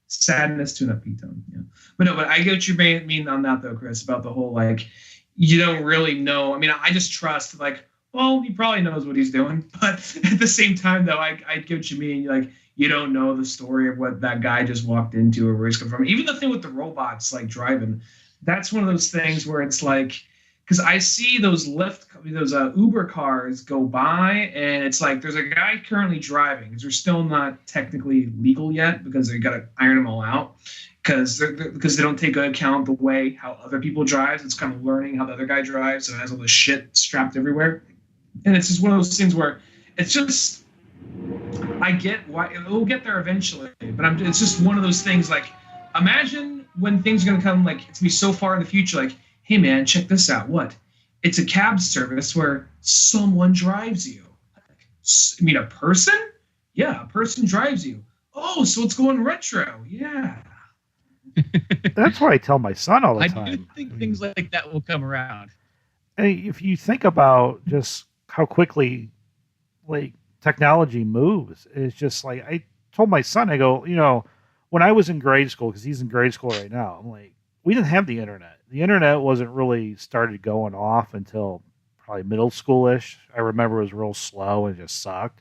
Sadness to an upbeat tone. Yeah. But I get what you mean on that though, Chris, about the whole like you don't really know. I mean, I just trust like, well, he probably knows what he's doing. But at the same time though, I get what you mean. Like you don't know the story of what that guy just walked into or where he's come from. Even the thing with the robots like driving, that's one of those things where it's like, because I see those Uber cars go by, and it's like there's a guy currently driving. They're still not technically legal yet because they got to iron them all out because they don't take into account the way how other people drive. It's kind of learning how the other guy drives, so it has all this shit strapped everywhere. And it's just one of those things where it's just I get why it'll get there eventually, but it's just one of those things like imagine when things are gonna come like it's gonna be so far in the future like. Hey man, check this out. What? It's a cab service where someone drives you. I mean, a person? Yeah, a person drives you. Oh, so it's going retro. Yeah. That's what I tell my son all the time. I do think things like that will come around. If you think about just how quickly like technology moves, it's just like I told my son, I go, when I was in grade school, because he's in grade school right now, I'm like, we didn't have the internet. The internet wasn't really started going off until probably middle schoolish. I remember it was real slow and just sucked.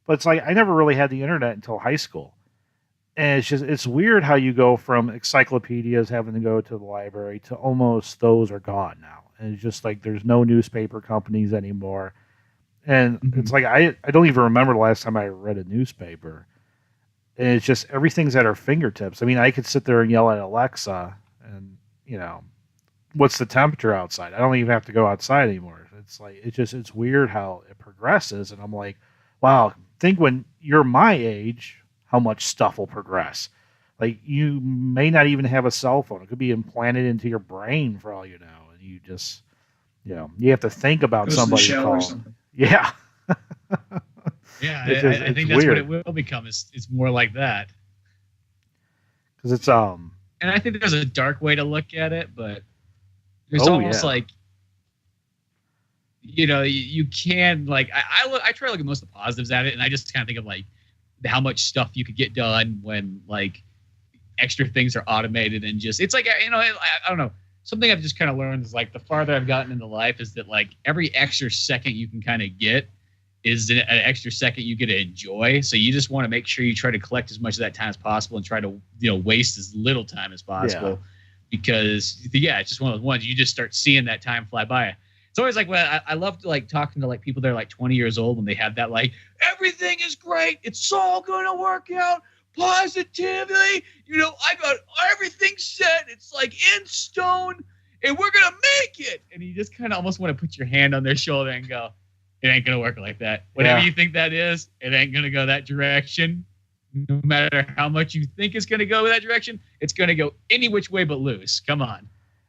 But it's like I never really had the internet until high school. And it's weird how you go from encyclopedias having to go to the library to almost those are gone now. And it's just like there's no newspaper companies anymore. And it's like I don't even remember the last time I read a newspaper. And it's just everything's at our fingertips. I mean, I could sit there and yell at Alexa and what's the temperature outside? I don't even have to go outside anymore. It's like it's weird how it progresses, and I'm like, wow, think when you're my age, how much stuff will progress. Like you may not even have a cell phone. It could be implanted into your brain for all you know, and you just you have to think about somebody to call. Yeah. Yeah, I think that's weird. What it will become. It's more like that. Because it's And I think there's a dark way to look at it, but there's almost like, you can like, I try to look at most of the positives at it. And I just kind of think of like how much stuff you could get done when like extra things are automated and just, it's like, I don't know. Something I've just kind of learned is like the farther I've gotten into life is that like every extra second you can kind of get is an extra second you get to enjoy. So you just want to make sure you try to collect as much of that time as possible and try to, waste as little time as possible because it's just one of those ones you just start seeing that time fly by. It's always like when I love to like talking to like people that are like 20 years old when they have that like everything is great, it's all gonna work out positively. You know, I got everything set. It's like in stone, and we're gonna make it. And you just kind of almost want to put your hand on their shoulder and go, "It ain't gonna work like that. Whatever you think that is, it ain't gonna go that direction. No matter how much you think it's gonna go that direction, it's gonna go any which way but loose. Come on."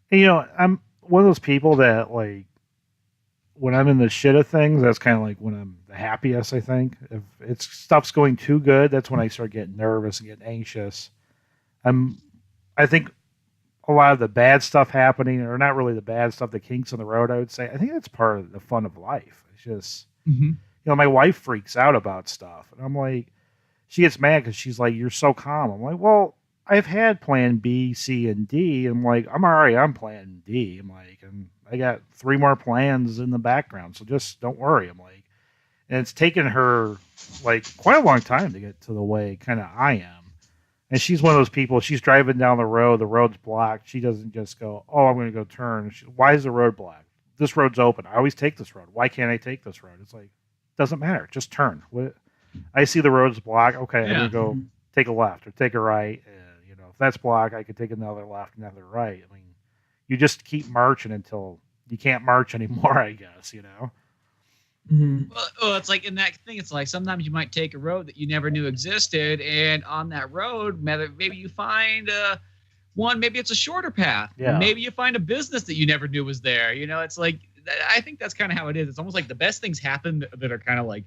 And, you know, I'm one of those people that like, when I'm in the shit of things, that's kind of like when I'm the happiest, I think. If stuff's going too good, that's when I start getting nervous and getting anxious. I think a lot of the bad stuff happening, or not really the bad stuff, the kinks on the road, I would say, I think that's part of the fun of life. It's just, you know, my wife freaks out about stuff. And I'm like, she gets mad because she's like, "You're so calm." I'm like, well, I've had plan B, C, and D. I'm like, I'm already on plan D. I'm like, and I got 3 more plans in the background, so just don't worry. I'm like, and it's taken her like quite a long time to get to the way kind of I am. And she's one of those people, she's driving down the road's blocked. She doesn't just go, "Oh, I'm going to go turn." Why is the road blocked? This road's open. I always take this road. Why can't I take this road? It's like, doesn't matter. Just turn. I see the road's blocked. Okay, I'm going to go take a left or take a right. You know, if that's blocked, I could take another left, another right. I mean, you just keep marching until you can't march anymore, I guess, you know? Well, it's like in that thing, it's like sometimes you might take a road that you never knew existed, and on that road, maybe you find one, maybe it's a shorter path. Yeah. Maybe you find a business that you never knew was there. You know, it's like, I think that's kind of how it is. It's almost like the best things happen that are kind of like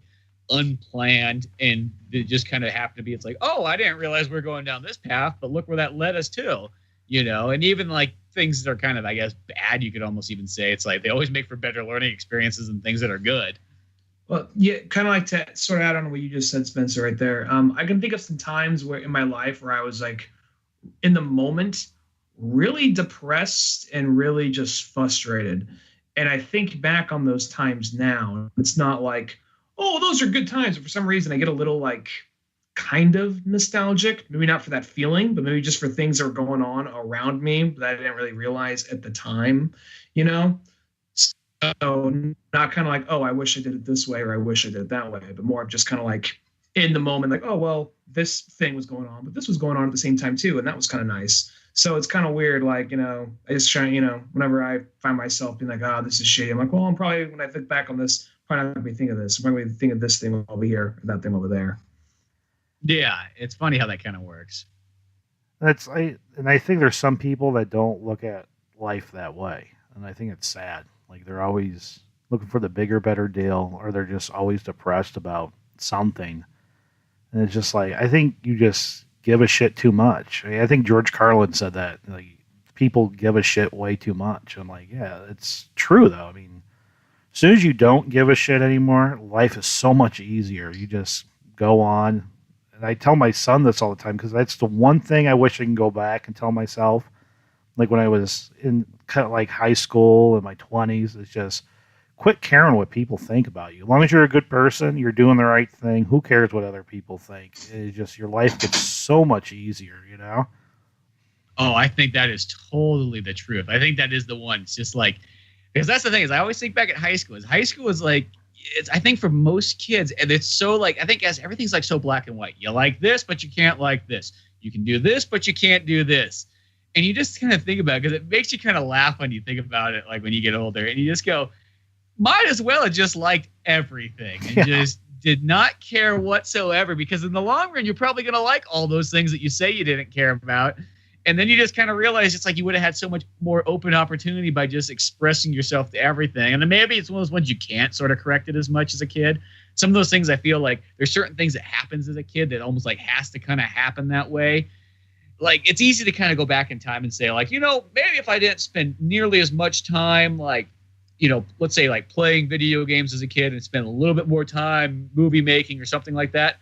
unplanned, and they just kind of happen to be, it's like, oh, I didn't realize we're going down this path, but look where that led us to. You know, and even like things that are kind of, I guess, bad, you could almost even say, it's like they always make for better learning experiences than things that are good. Well, yeah, kind of like to sort of add on what you just said, Spencer, right there. I can think of some times where in my life where I was like, in the moment, really depressed and really just frustrated. And I think back on those times now. It's not like, oh, those are good times. But for some reason, I get a little like kind of nostalgic, maybe not for that feeling, but maybe just for things that are going on around me that I didn't really realize at the time, you know? So not kind of like, oh, I wish I did it this way or I wish I did it that way, but more of just kind of like in the moment, like, oh, well, this thing was going on, but this was going on at the same time too. And that was kind of nice. So it's kind of weird. Like, you know, I just try, you know, whenever I find myself being like, oh, this is shitty, I'm like, well, I'm probably, when I think back on this, probably not going to be thinking of this. I'm probably going to think of this thing over here, or that thing over there. Yeah, it's funny how that kind of works. I think there's some people that don't look at life that way, and I think it's sad. Like, they're always looking for the bigger, better deal, or they're just always depressed about something. And it's just like, I think you just give a shit too much. I think George Carlin said that, like, people give a shit way too much. I'm like, yeah, it's true though. I mean, as soon as you don't give a shit anymore, life is so much easier. You just go on. And I tell my son this all the time because that's the one thing I wish I can go back and tell myself. Like when I was in kind of like high school in my 20s, it's just quit caring what people think about you. As long as you're a good person, you're doing the right thing. Who cares what other people think? It's just your life gets so much easier, you know? Oh, I think that is totally the truth. I think that is the one. It's just like, because that's the thing is I always think back at high school. High school is like, I think for most kids, and it's so like, I think as everything's like so black and white. You like this, but you can't like this. You can do this, but you can't do this. And you just kind of think about it because it makes you kind of laugh when you think about it, like when you get older. And you just go, might as well have just liked everything and just did not care whatsoever, because in the long run, you're probably going to like all those things that you say you didn't care about. And then you just kind of realize it's like you would have had so much more open opportunity by just expressing yourself to everything. And then maybe it's one of those ones you can't sort of correct it as much as a kid. Some of those things I feel like there's certain things that happens as a kid that almost like has to kind of happen that way. Like it's easy to kind of go back in time and say like, you know, maybe if I didn't spend nearly as much time, like, you know, let's say like playing video games as a kid and spend a little bit more time movie making or something like that.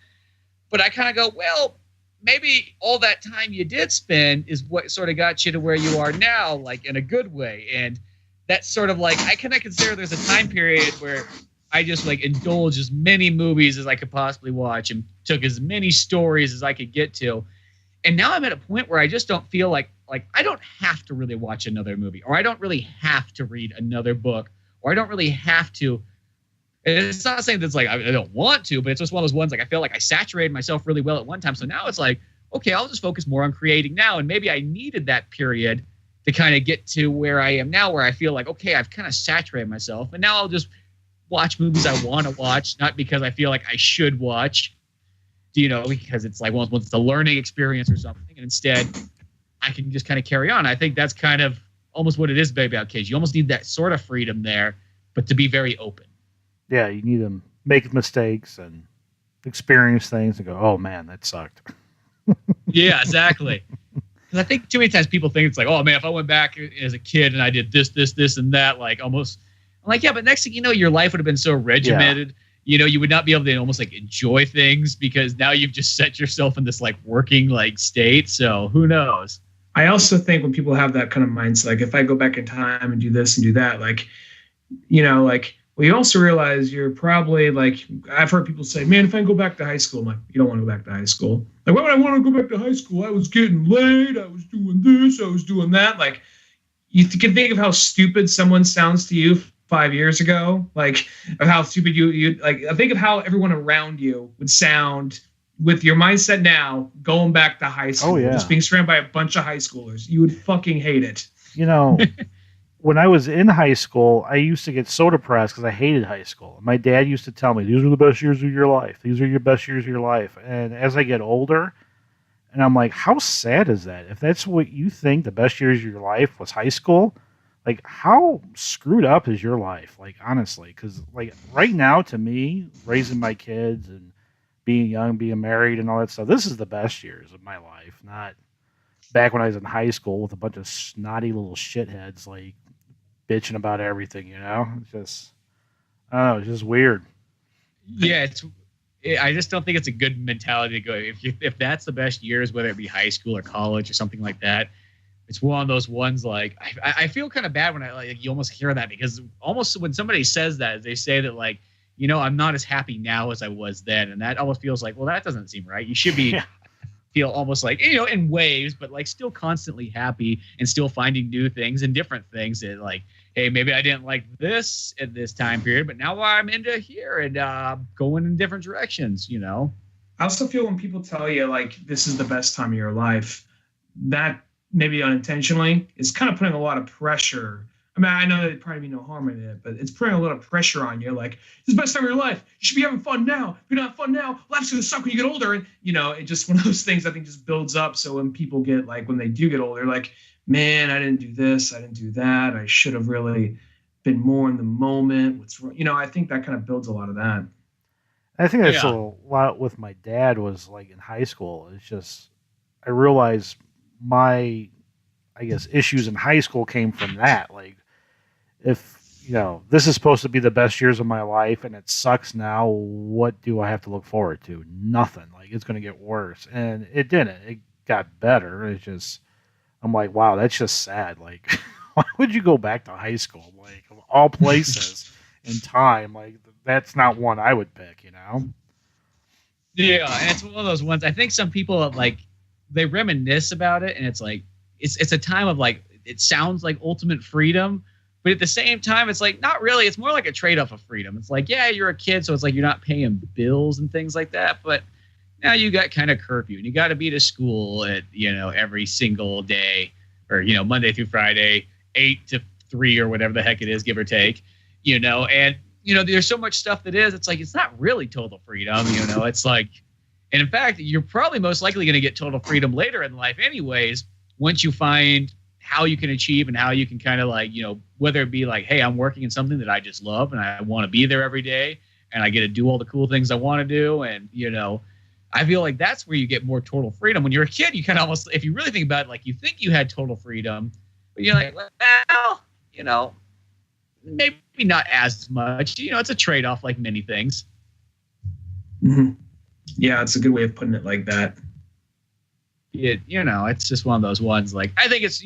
But I kind of go, well, maybe all that time you did spend is what sort of got you to where you are now, like in a good way. And that's sort of like, I kind of consider there's a time period where I just like indulged as many movies as I could possibly watch and took as many stories as I could get to. And now I'm at a point where I just don't feel like I don't have to really watch another movie, or I don't really have to read another book, or or I don't really have to. And it's not saying that's like I don't want to, but it's just one of those ones like I feel like I saturated myself really well at one time. So now it's like, okay, I'll just focus more on creating now. And maybe I needed that period to kind of get to where I am now, where I feel like, okay, I've kind of saturated myself. And now I'll just watch movies I want to watch, not because I feel like I should watch, because it's like, well, it's a learning experience or something. And instead, I can just kind of carry on. I think that's kind of almost what it is about kids. You almost need that sort of freedom there, but to be very open. Yeah, you need them make mistakes and experience things and go, oh, man, that sucked. Yeah, exactly. Because I think too many times people think it's like, oh, man, if I went back as a kid and I did this, and that, like almost – I'm like, yeah, but next thing you know, your life would have been so regimented. Yeah. You would not be able to almost like enjoy things because now you've just set yourself in this like working like state. So who knows? I also think when people have that kind of mindset, like if I go back in time and do this and do that, like, well, you also realize you're probably like, I've heard people say, man, if I go back to high school, I'm like, you don't want to go back to high school. Like, why would I want to go back to high school? I was getting laid. I was doing this. I was doing that. Like, you can think of how stupid someone sounds to you 5 years ago, like of how stupid you like. I think of how everyone around you would sound with your mindset now, going back to high school, just being surrounded by a bunch of high schoolers. You would fucking hate it. When I was in high school, I used to get so depressed because I hated high school. My dad used to tell me, these are the best years of your life. These are your best years of your life. And as I get older, and I'm like, how sad is that? If that's what you think the best years of your life was high school, like, how screwed up is your life? Like, honestly, because, like, right now, to me, raising my kids and being young, being married and all that stuff, this is the best years of my life. Not back when I was in high school with a bunch of snotty little shitheads, like, bitching about everything, It's just, I don't know, it's just weird. Yeah, I just don't think it's a good mentality to go. If that's the best years, whether it be high school or college or something like that, it's one of those ones like I feel kind of bad when you almost hear that, because almost when somebody says that, they say that like, I'm not as happy now as I was then. And that almost feels like, well, that doesn't seem right. You should be feel almost like, in waves, but like still constantly happy and still finding new things and different things that like, hey, maybe I didn't like this at this time period, but now I'm into here and going in different directions, I also feel when people tell you like, this is the best time of your life, that maybe unintentionally, it's kind of putting a lot of pressure. I mean, I know there'd probably be no harm in it, but it's putting a lot of pressure on you. Like, this is the best time of your life. You should be having fun now. If you're not fun now, life's going to suck when you get older. And, it just one of those things I think just builds up. So when people get like, when they do get older, like, man, I didn't do this. I didn't do that. I should have really been more in the moment. What's wrong? I think that kind of builds a lot of that. I think that's a lot with my dad was like in high school. It's just, I realized my, I guess, issues in high school came from that. Like, if, this is supposed to be the best years of my life and it sucks now, what do I have to look forward to? Nothing. Like, it's going to get worse. And it didn't. It got better. It's just, I'm like, wow, that's just sad. Like, why would you go back to high school? Like, of all places in time, like, that's not one I would pick, Yeah, and it's one of those ones. I think some people, like, they reminisce about it, and it's like it's a time of like, it sounds like ultimate freedom, but at the same time it's like not really. It's more like a trade-off of freedom. It's like, yeah, you're a kid, so it's like you're not paying bills and things like that, but now you got kind of curfew and you got to be to school at every single day, or Monday through Friday, 8 to 3 or whatever the heck it is, give or take, and there's so much stuff that is, it's like, it's not really total freedom, it's like. And in fact, you're probably most likely going to get total freedom later in life anyways, once you find how you can achieve and how you can kind of like, whether it be like, hey, I'm working in something that I just love and I want to be there every day and I get to do all the cool things I want to do. And, I feel like that's where you get more total freedom. When you're a kid, you kind of almost, if you really think about it, like you think you had total freedom, but you're like, well, maybe not as much. It's a trade-off like many things. Mm-hmm. Yeah, it's a good way of putting it like that. It's just one of those ones. Like, I think it's,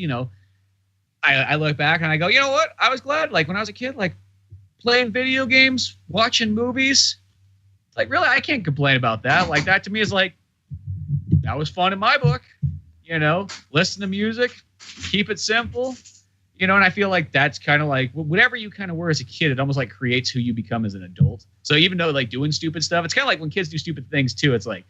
I look back and I go, you know what? I was glad, like, when I was a kid, like, playing video games, watching movies. Like, really, I can't complain about that. Like, that to me is like, that was fun in my book. Listen to music, keep it simple. You know, and I feel like that's kind of like whatever you kind of were as a kid, it almost like creates who you become as an adult. So even though like doing stupid stuff, it's kind of like when kids do stupid things too. It's like,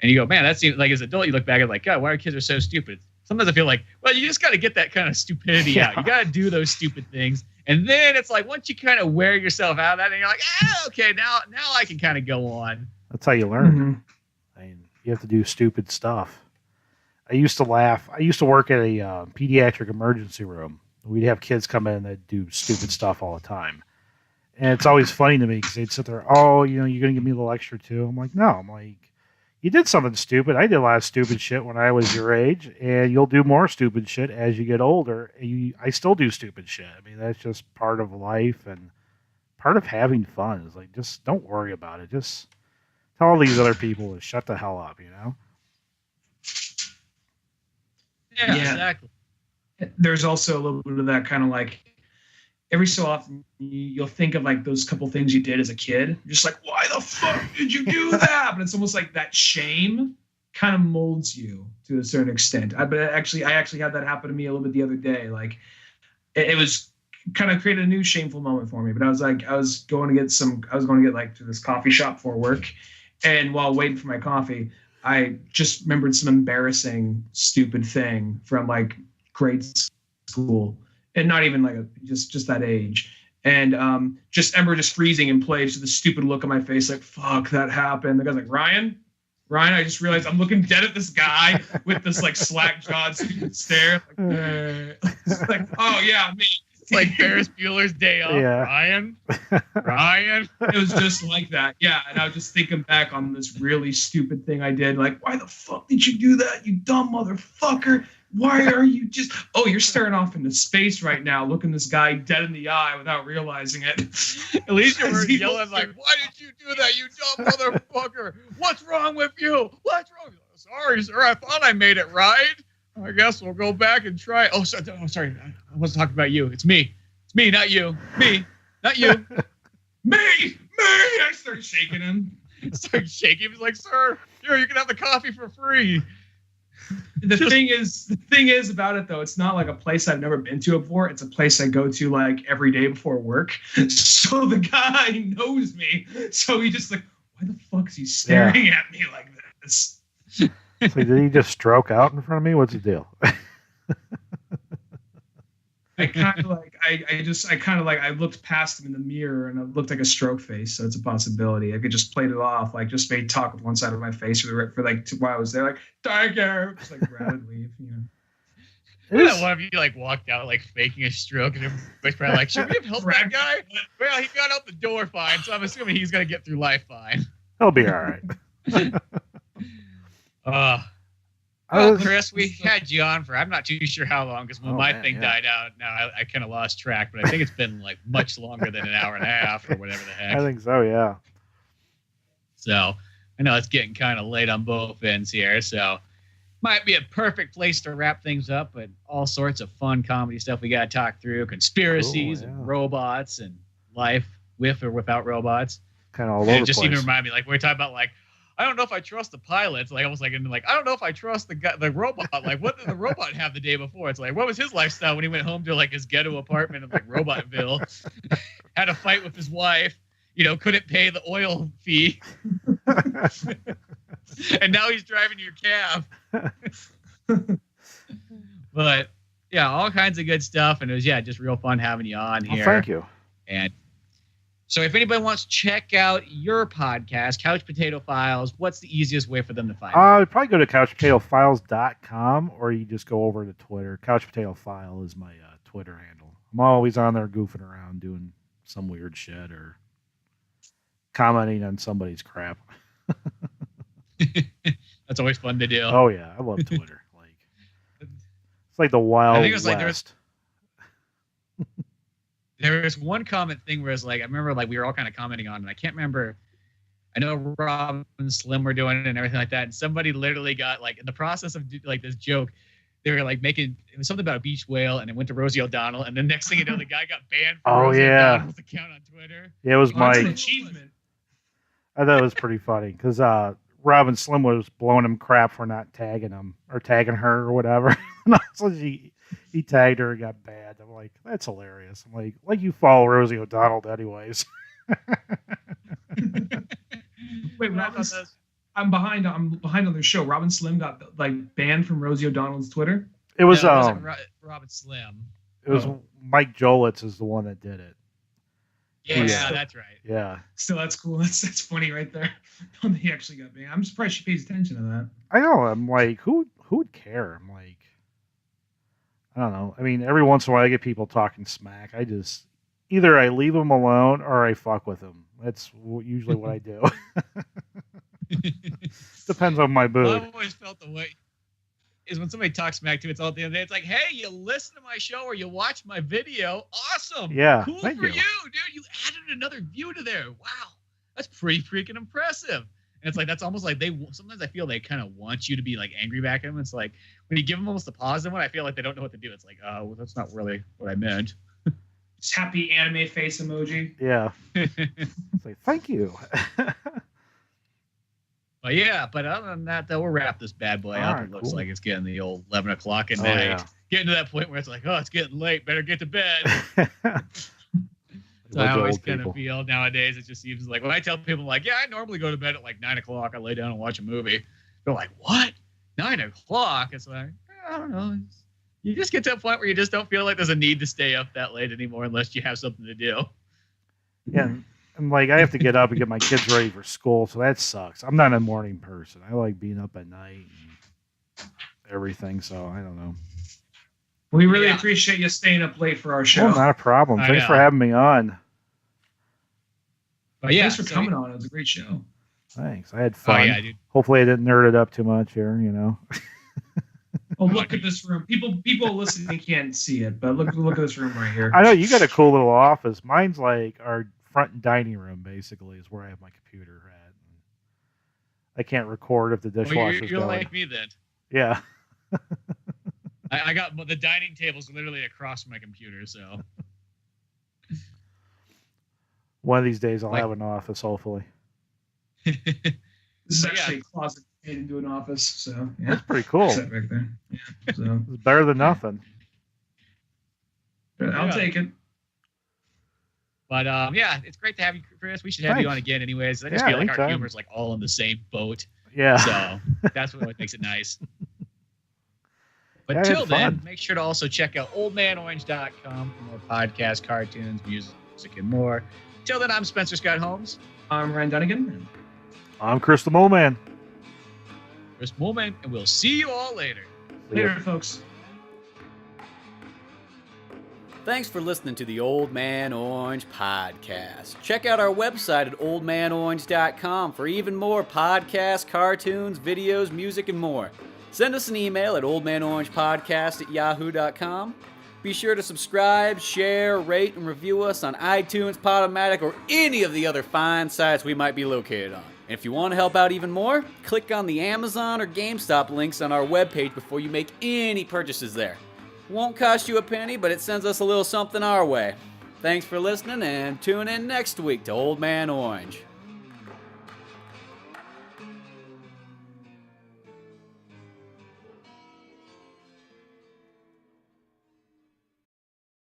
and you go, man, that seems like as an adult, you look back and like, God, why are kids are so stupid? Sometimes I feel like, well, you just got to get that kind of stupidity out. You got to do those stupid things. And then it's like, once you kind of wear yourself out of that and you're like, okay, now I can kind of go on. That's how you learn. Mm-hmm. I mean, you have to do stupid stuff. I used to laugh. I used to work at a pediatric emergency room. We'd have kids come in that do stupid stuff all the time. And it's always funny to me because they'd sit there, oh, you know, you're going to give me a little extra too. I'm like, no. I'm like, you did something stupid. I did a lot of stupid shit when I was your age, and you'll do more stupid shit as you get older. I still do stupid shit. I mean, that's just part of life and part of having fun. Is like, just don't worry about it. Just tell all these other people to shut the hell up, you know? Yeah, exactly. There's also a little bit of that kind of like, every so often you'll think of like those couple things you did as a kid. You're just like, why the fuck did you do that? But it's almost like that shame kind of molds you to a certain extent. I actually had that happen to me a little bit the other day. Like it was kind of created a new shameful moment for me. But I was going to get like to this coffee shop for work. And while waiting for my coffee, I just remembered some embarrassing, stupid thing from like grade school. And not even like just that age. And just remember just freezing in place with the stupid look on my face, like, fuck, that happened. The guy's like, Ryan, I just realized I'm looking dead at this guy with this like slack-jawed stupid stare. Like, oh yeah, me. It's like Ferris Bueller's Day Off. Yeah. Ryan. It was just like that. Yeah. And I was just thinking back on this really stupid thing I did. Like, why the fuck did you do that, you dumb motherfucker? Why are you just... Oh, you're staring off into space right now, looking this guy dead in the eye without realizing it. At least you were yelling like, why did you do that, you dumb motherfucker? What's wrong with you? What's wrong? Sorry, sir. I thought I made it right. I guess we'll go back and try. Oh, sorry. I wasn't talking about you. It's me. It's me, not you. Me, not you. Me. I started shaking him. He was like, sir, here, you can have the coffee for free. The thing is about it though, it's not like a place I've never been to before. It's a place I go to like every day before work. So the guy knows me. So he just like, why the fuck is he staring at me like this? So did he just stroke out in front of me? What's the deal? I looked past him in the mirror and it looked like a stroke face. So it's a possibility. I could just played it off, like just made talk with one side of my face for like while I was there, like, thank you. Just like rather leave, you know. One of you like walked out like faking a stroke and everybody's probably like, should we have helped that guy? Well, he got out the door fine, so I'm assuming he's gonna get through life fine. He'll be all right. Well, Chris, we had you on for I'm not too sure how long because when my thing died out, now I kind of lost track, but I think it's been like much longer than an hour and a half or whatever the heck. I think so, yeah. So I know it's getting kind of late on both ends here, so might be a perfect place to wrap things up. But all sorts of fun comedy stuff we got to talk through, conspiracies and robots and life with or without robots. Kind of all over the place. It just even remind me, like we're talking about, like, I don't know if I trust the pilots. Like almost like, and like I don't know if I trust the robot. Like what did the robot have the day before? It's like what was his lifestyle when he went home to like his ghetto apartment in like Robotville? Had a fight with his wife. You know, couldn't pay the oil fee, and now he's driving your cab. But yeah, all kinds of good stuff, and it was just real fun having you on here. Thank you. And so if anybody wants to check out your podcast, Couch Potato Files, what's the easiest way for them to find it? Probably go to couchpotatofiles.com or you just go over to Twitter. Couch Potato File is my Twitter handle. I'm always on there goofing around doing some weird shit or commenting on somebody's crap. That's always fun to do. Oh, yeah. I love Twitter. It's like the Wild West. There was one comment thing where it's like, I remember like we were all kind of commenting on it. I can't remember. I know Rob and Slim were doing it and everything like that. And somebody literally got like in the process of like this joke, they were like making, it was something about a beach whale and it went to Rosie O'Donnell. And the next thing you know, the guy got banned from Rosie O'Donnell's account on Twitter. Yeah, it was that's an achievement. I thought it was pretty funny because Rob and Slim was blowing him crap for not tagging him or tagging her or whatever. And also he tagged her and got banned. I'm like, that's hilarious. I'm like you follow Rosie O'Donnell anyways. Wait, I'm behind on their show. Robin Slim got like banned from Rosie O'Donnell's Twitter. It was it wasn't Robin Slim. It was Mike Jolitz is the one that did it. Yeah, that's right. Yeah. So that's cool. That's funny right there. He actually got banned. I'm surprised she pays attention to that. I know. I'm like, who would care? I'm like, I don't know. I mean, every once in a while I get people talking smack. I just either I leave them alone or I fuck with them. That's usually what I do. Depends on my mood. Well, I've always felt the way is when somebody talks smack to me, it's all at the end of the day. It's like, hey, you listen to my show or you watch my video. Awesome. Yeah. Cool for you, dude. You added another view to there. Wow. That's pretty freaking impressive. And it's like, that's almost like sometimes I feel they kind of want you to be like angry back at them. It's like when you give them almost a positive one, I feel like they don't know what to do. It's like, well, that's not really what I meant. Just happy anime face emoji. Yeah. It's like, thank you. But other than that, though, we'll wrap this bad boy up. It looks like it's getting the old 11 o'clock at night. Yeah. Getting to that point where it's like, it's getting late. Better get to bed. So I always kind of feel nowadays. It just seems like when I tell people, like, I normally go to bed at like 9 o'clock. I lay down and watch a movie. They're like, what? 9 o'clock? It's like, I don't know. You just get to a point where you just don't feel like there's a need to stay up that late anymore unless you have something to do. Yeah. And like I have to get up and get my kids ready for school, so that sucks. I'm not a morning person. I like being up at night and everything, so I don't know. We really appreciate you staying up late for our show. Well, not a problem. Thanks for having me on. But thanks for coming on. It was a great show. Thanks. I had fun. Oh, yeah, dude. Hopefully I didn't nerd it up too much here, Oh, look at this room. People listening can't see it, but look at this room right here. I know you got a cool little office. Mine's like our front dining room, basically, is where I have my computer at. I can't record if the dishwasher's going. You're like me then. Yeah. I got the dining table's literally across from my computer, so. One of these days I'll have an office, hopefully. This is actually a closet made into an office, so yeah. That's pretty cool. Right there. Yeah, so. It's better than nothing. I'll take it. But it's great to have you, Chris. We should have you on again, anyways. I just feel like our humor's like all in the same boat. Yeah. So that's what makes it nice. But till then, make sure to also check out oldmanorange.com for more podcasts, cartoons, music, and more. Till then, I'm Spencer Scott Holmes. I'm Ryan Dunigan. I'm Chris Moleman. Chris Moleman, and we'll see you all later. Later, folks. Thanks for listening to the Old Man Orange podcast. Check out our website at oldmanorange.com for even more podcasts, cartoons, videos, music, and more. Send us an email at oldmanorangepodcast@yahoo.com. Be sure to subscribe, share, rate, and review us on iTunes, Podomatic, or any of the other fine sites we might be located on. And if you want to help out even more, click on the Amazon or GameStop links on our webpage before you make any purchases there. Won't cost you a penny, but it sends us a little something our way. Thanks for listening, and tune in next week to Old Man Orange.